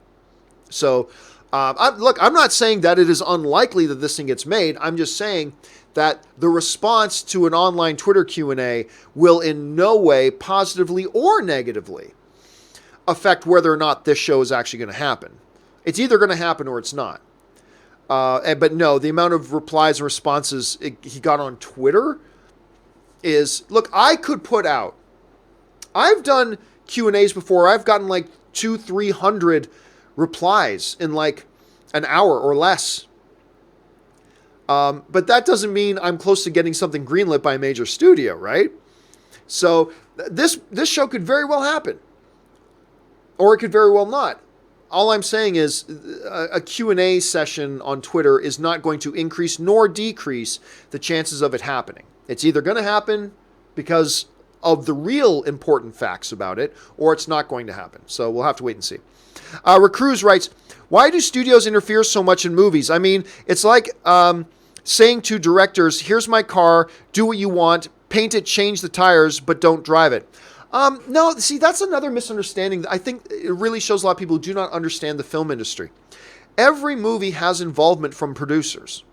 Speaker 1: So, I'm not saying that it is unlikely that this thing gets made. I'm just saying that the response to an online Twitter Q&A will in no way positively or negatively affect whether or not this show is actually going to happen. It's either going to happen or it's not. But no, the amount of replies and responses he got on Twitter is, look, I could put out, I've done Q&As before. I've gotten like 200-300 replies in like an hour or less. But that doesn't mean I'm close to getting something greenlit by a major studio, right? So this show could very well happen. Or it could very well not. All I'm saying is a Q&A session on Twitter is not going to increase nor decrease the chances of it happening. It's either going to happen because of the real important facts about it, or it's not going to happen. So we'll have to wait and see. Recruz writes, why do studios interfere so much in movies? I mean, it's like saying to directors, here's my car, do what you want, paint it, change the tires, but don't drive it. No, see, that's another misunderstanding. I think it really shows a lot of people who do not understand the film industry. Every movie has involvement from producers.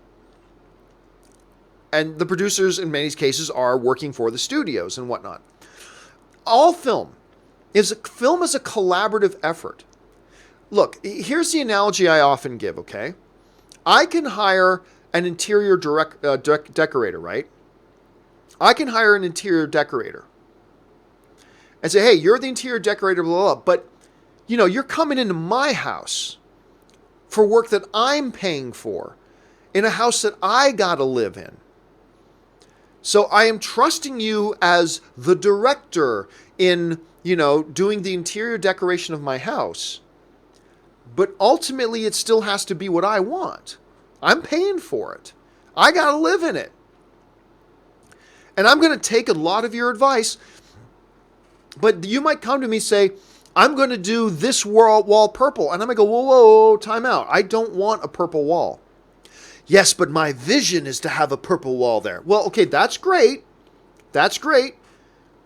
Speaker 1: And the producers, in many cases, are working for the studios and whatnot. All film is a collaborative effort. Look, here's the analogy I often give, okay? I can hire an interior decorator, right? I can hire an interior decorator and say, hey, you're the interior decorator, blah, blah, blah, but, you know, you're coming into my house for work that I'm paying for in a house that I got to live in. So I am trusting you as the director in, you know, doing the interior decoration of my house. But ultimately, it still has to be what I want. I'm paying for it. I got to live in it. And I'm going to take a lot of your advice. But you might come to me and say, I'm going to do this wall purple. And I'm going to go, whoa, time out. I don't want a purple wall. Yes, but my vision is to have a purple wall there. Well, okay, that's great. That's great.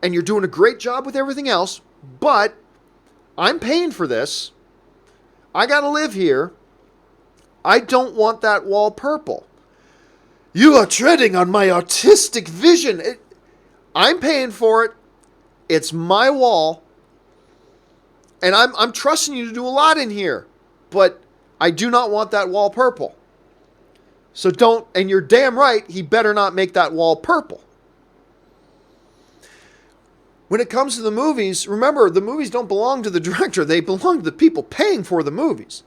Speaker 1: And you're doing a great job with everything else. But I'm paying for this. I got to live here. I don't want that wall purple. You are treading on my artistic vision. I'm paying for it. It's my wall. And I'm trusting you to do a lot in here. But I do not want that wall purple. So don't, and you're damn right, he better not make that wall purple. When it comes to the movies, remember, the movies don't belong to the director. They belong to the people paying for the movies.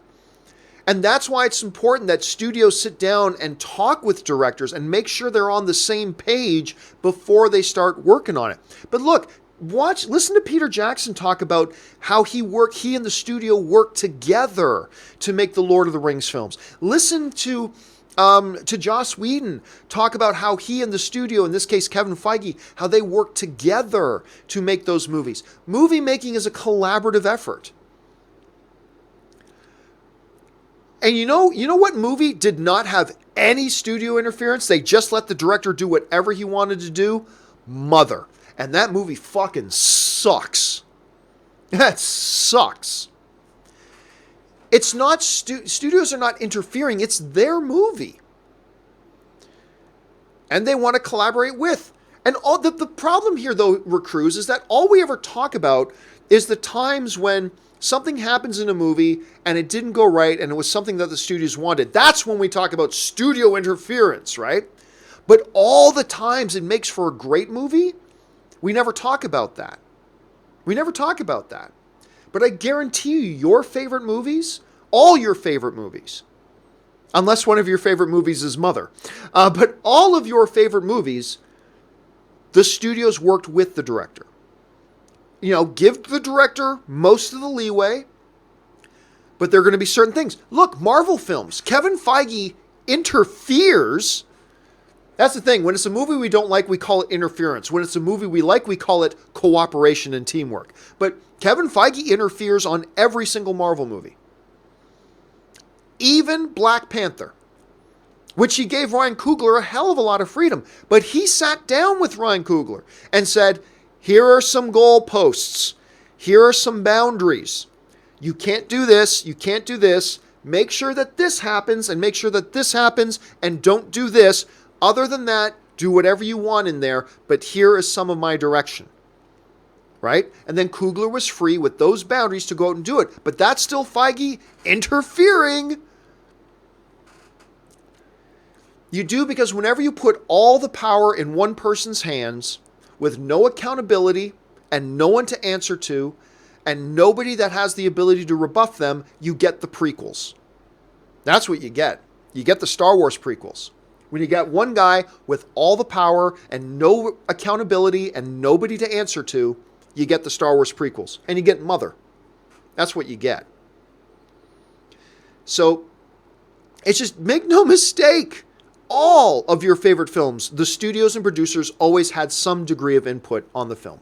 Speaker 1: And that's why it's important that studios sit down and talk with directors and make sure they're on the same page before they start working on it. But look, listen to Peter Jackson talk about how he and the studio worked together to make the Lord of the Rings films. Listen to Joss Whedon talk about how he and the studio, in this case Kevin Feige, how they work together to make those movies. Movie making is a collaborative effort. And you know what movie did not have any studio interference? They just let the director do whatever he wanted to do? Mother. And that movie fucking sucks. That sucks. It's not, studios are not interfering. It's their movie. And they want to collaborate with. And all the problem here, though, Recruz, is that all we ever talk about is the times when something happens in a movie and it didn't go right and it was something that the studios wanted. That's when we talk about studio interference, right? But all the times it makes for a great movie, we never talk about that. We never talk about that. But I guarantee you, your favorite movies, all your favorite movies, unless one of your favorite movies is Mother, but all of your favorite movies, the studios worked with the director. You know, give the director most of the leeway, but there are going to be certain things. Look, Marvel films, Kevin Feige interferes That's the thing. When it's a movie we don't like, we call it interference. When it's a movie we like, we call it cooperation and teamwork. But Kevin Feige interferes on every single Marvel movie. Even Black Panther, which he gave Ryan Coogler a hell of a lot of freedom. But he sat down with Ryan Coogler and said, here are some goalposts. Here are some boundaries. You can't do this. You can't do this. Make sure that this happens and make sure that this happens and don't do this. Other than that, do whatever you want in there, but here is some of my direction. Right? And then Coogler was free with those boundaries to go out and do it. But that's still Feige interfering. You do because whenever you put all the power in one person's hands with no accountability and no one to answer to and nobody that has the ability to rebuff them, you get the prequels. That's what you get. You get the Star Wars prequels. When you got one guy with all the power and no accountability and nobody to answer to, you get the Star Wars prequels. And you get Mother. That's what you get. So, it's just, make no mistake, all of your favorite films, the studios and producers always had some degree of input on the film.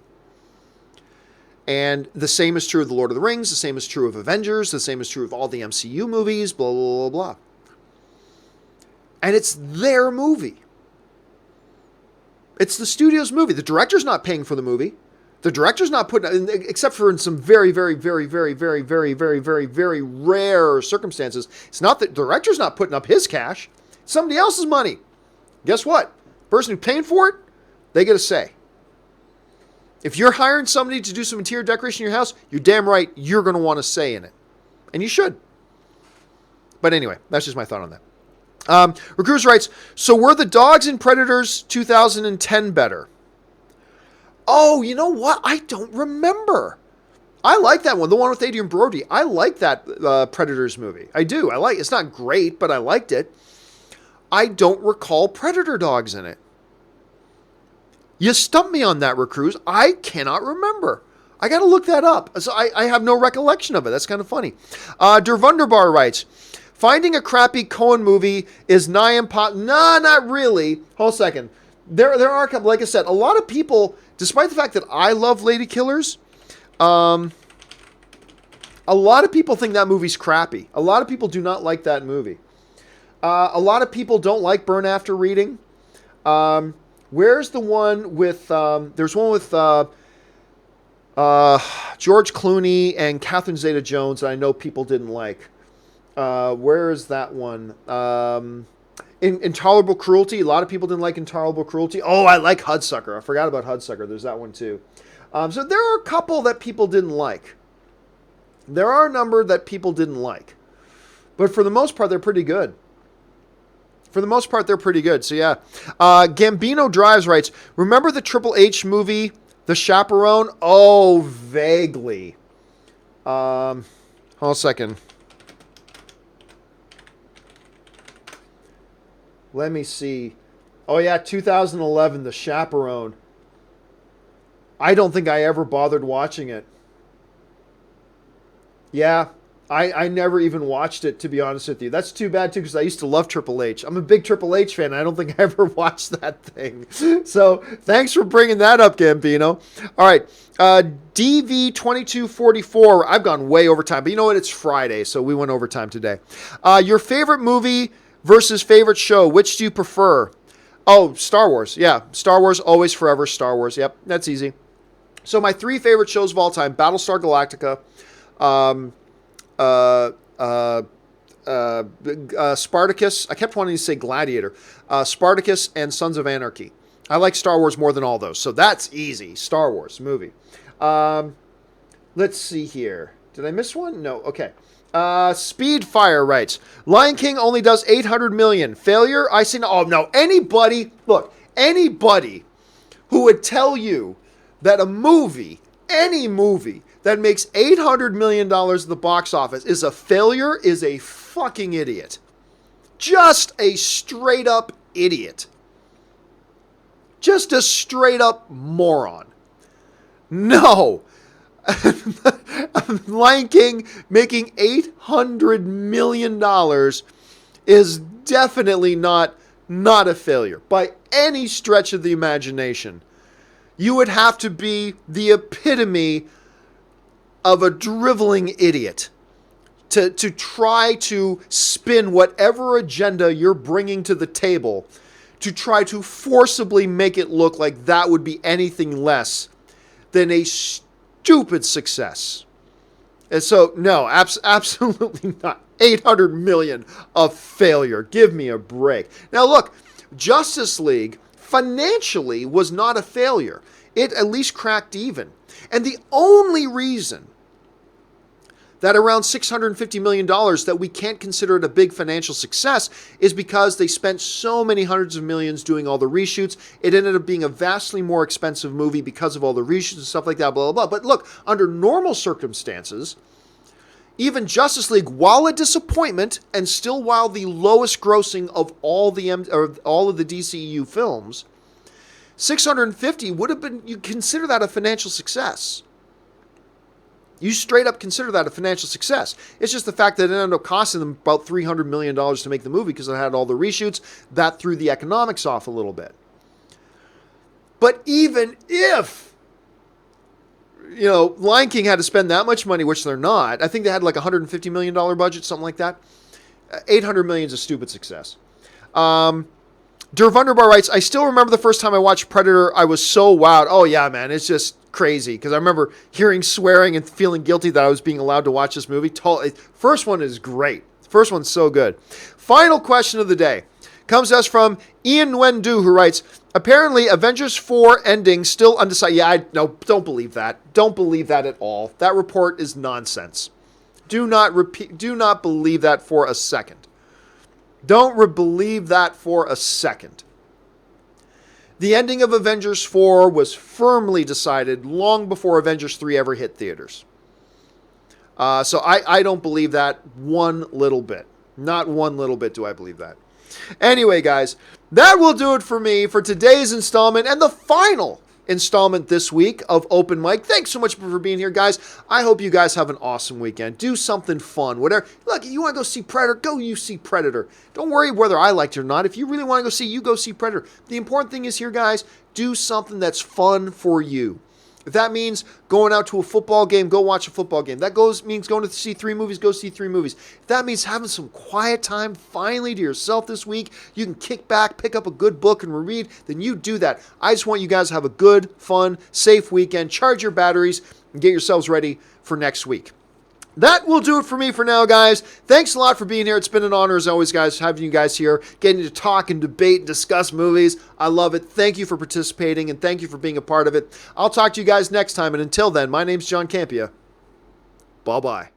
Speaker 1: And the same is true of The Lord of the Rings, the same is true of Avengers, the same is true of all the MCU movies, blah, blah, blah, blah. And it's their movie. It's the studio's movie. The director's not paying for the movie. The director's not putting, except for in some very, very, very, very, very, very, very, very, very rare circumstances. It's not that the director's not putting up his cash. It's somebody else's money. Guess what? The person who's paying for it, they get a say. If you're hiring somebody to do some interior decoration in your house, you're damn right you're going to want a say in it. And you should. But anyway, that's just my thought on that. Recruits writes, so were the dogs in Predators 2010 better? Oh, you know what? I don't remember. I like that one, the one with Adrian Brody. I like that Predators movie. I do. It's not great, but I liked it. I don't recall Predator dogs in it. You stumped me on that, Recruits. I cannot remember. I got to look that up. So I have no recollection of it. That's kind of funny. Der Wunderbar writes, finding a crappy Coen movie is nigh impossible. Nah, not really. Hold a second. There are a couple, like I said, a lot of people, despite the fact that I love Lady Killers, a lot of people think that movie's crappy. A lot of people do not like that movie. A lot of people don't like Burn After Reading. Where's the one with, there's one with George Clooney and Catherine Zeta-Jones that I know people didn't like. Where is that one? Intolerable Cruelty. A lot of people didn't like Intolerable Cruelty. Oh, I like Hudsucker. I forgot about Hudsucker. There's that one too. So there are a couple that people didn't like. There are a number that people didn't like. But for the most part, they're pretty good. For the most part, they're pretty good. So yeah. Gambino Drives writes, remember the Triple H movie, The Chaperone? Oh, vaguely. Hold a second. Let me see. Oh yeah, 2011, The Chaperone. I don't think I ever bothered watching it. Yeah, I never even watched it, to be honest with you. That's too bad, too, because I used to love Triple H. I'm a big Triple H fan. I don't think I ever watched that thing. So, thanks for bringing that up, Gambino. All right, DV2244. I've gone way over time, but you know what? It's Friday, so we went over time today. Your favorite movie versus favorite show. Which do you prefer? Oh, Star Wars. Yeah, Star Wars, always, forever, Star Wars. Yep, that's easy. So, my three favorite shows of all time, Battlestar Galactica, Spartacus. I kept wanting to say Gladiator. Spartacus and Sons of Anarchy. I like Star Wars more than all those, so that's easy. Star Wars movie. Let's see here. Did I miss one? No. Okay. Speedfire writes, Lion King only does 800 million. Failure? I see. Oh no. Anybody who would tell you that a movie, any movie that makes $800 million at the box office is a failure is a fucking idiot. Just a straight up idiot. Just a straight up moron. No. Lion King making $800 million is definitely not a failure by any stretch of the imagination. You would have to be the epitome of a driveling idiot to try to spin whatever agenda you're bringing to the table to try to forcibly make it look like that would be anything less than a stupid success. And so, no, absolutely not. 800 million, a failure. Give me a break. Now look, Justice League financially was not a failure. It at least cracked even. And the only reason that around $650 million that we can't consider it a big financial success is because they spent so many hundreds of millions doing all the reshoots. It ended up being a vastly more expensive movie because of all the reshoots and stuff like that, blah, blah, blah. But look, under normal circumstances, even Justice League, while a disappointment and still while the lowest grossing of all of the DCEU films, 650 would have been, you consider that a financial success. You straight up consider that a financial success. It's just the fact that it ended up costing them about $300 million to make the movie because it had all the reshoots. That threw the economics off a little bit. But even if, Lion King had to spend that much money, which they're not, I think they had like $150 million budget, something like that. 800 million is a stupid success. Der Wunderbar writes, I still remember the first time I watched Predator, I was so wowed. Oh yeah, man, it's just crazy. Because I remember hearing swearing and feeling guilty that I was being allowed to watch this movie. First one is great. First one's so good. Final question of the day comes to us from Ian Wendu, who writes, apparently Avengers 4 ending still undecided. Yeah, no, don't believe that. Don't believe that at all. That report is nonsense. Do not believe that for a second. Don't believe that for a second. The ending of Avengers 4 was firmly decided long before Avengers 3 ever hit theaters. So I don't believe that one little bit. Not one little bit do I believe that. Anyway, guys, that will do it for me for today's installment and the final installment this week of Open Mic. Thanks so much for being here, guys. I hope you guys have an awesome weekend. Do something fun, whatever. Look, you want to go see Predator? Go you see Predator. Don't worry whether I liked it or not. If you really want to go see, you go see Predator. The important thing is here, guys, do something that's fun for you. If that means going out to a football game, go watch a football game. That means going to see 3 movies, go see 3 movies. If that means having some quiet time finally to yourself this week, you can kick back, pick up a good book and read, then you do that. I just want you guys to have a good, fun, safe weekend. Charge your batteries and get yourselves ready for next week. That will do it for me for now, guys. Thanks a lot for being here. It's been an honor, as always, guys, having you guys here, getting to talk and debate and discuss movies. I love it. Thank you for participating, and thank you for being a part of it. I'll talk to you guys next time, and until then, my name's John Campea. Bye-bye.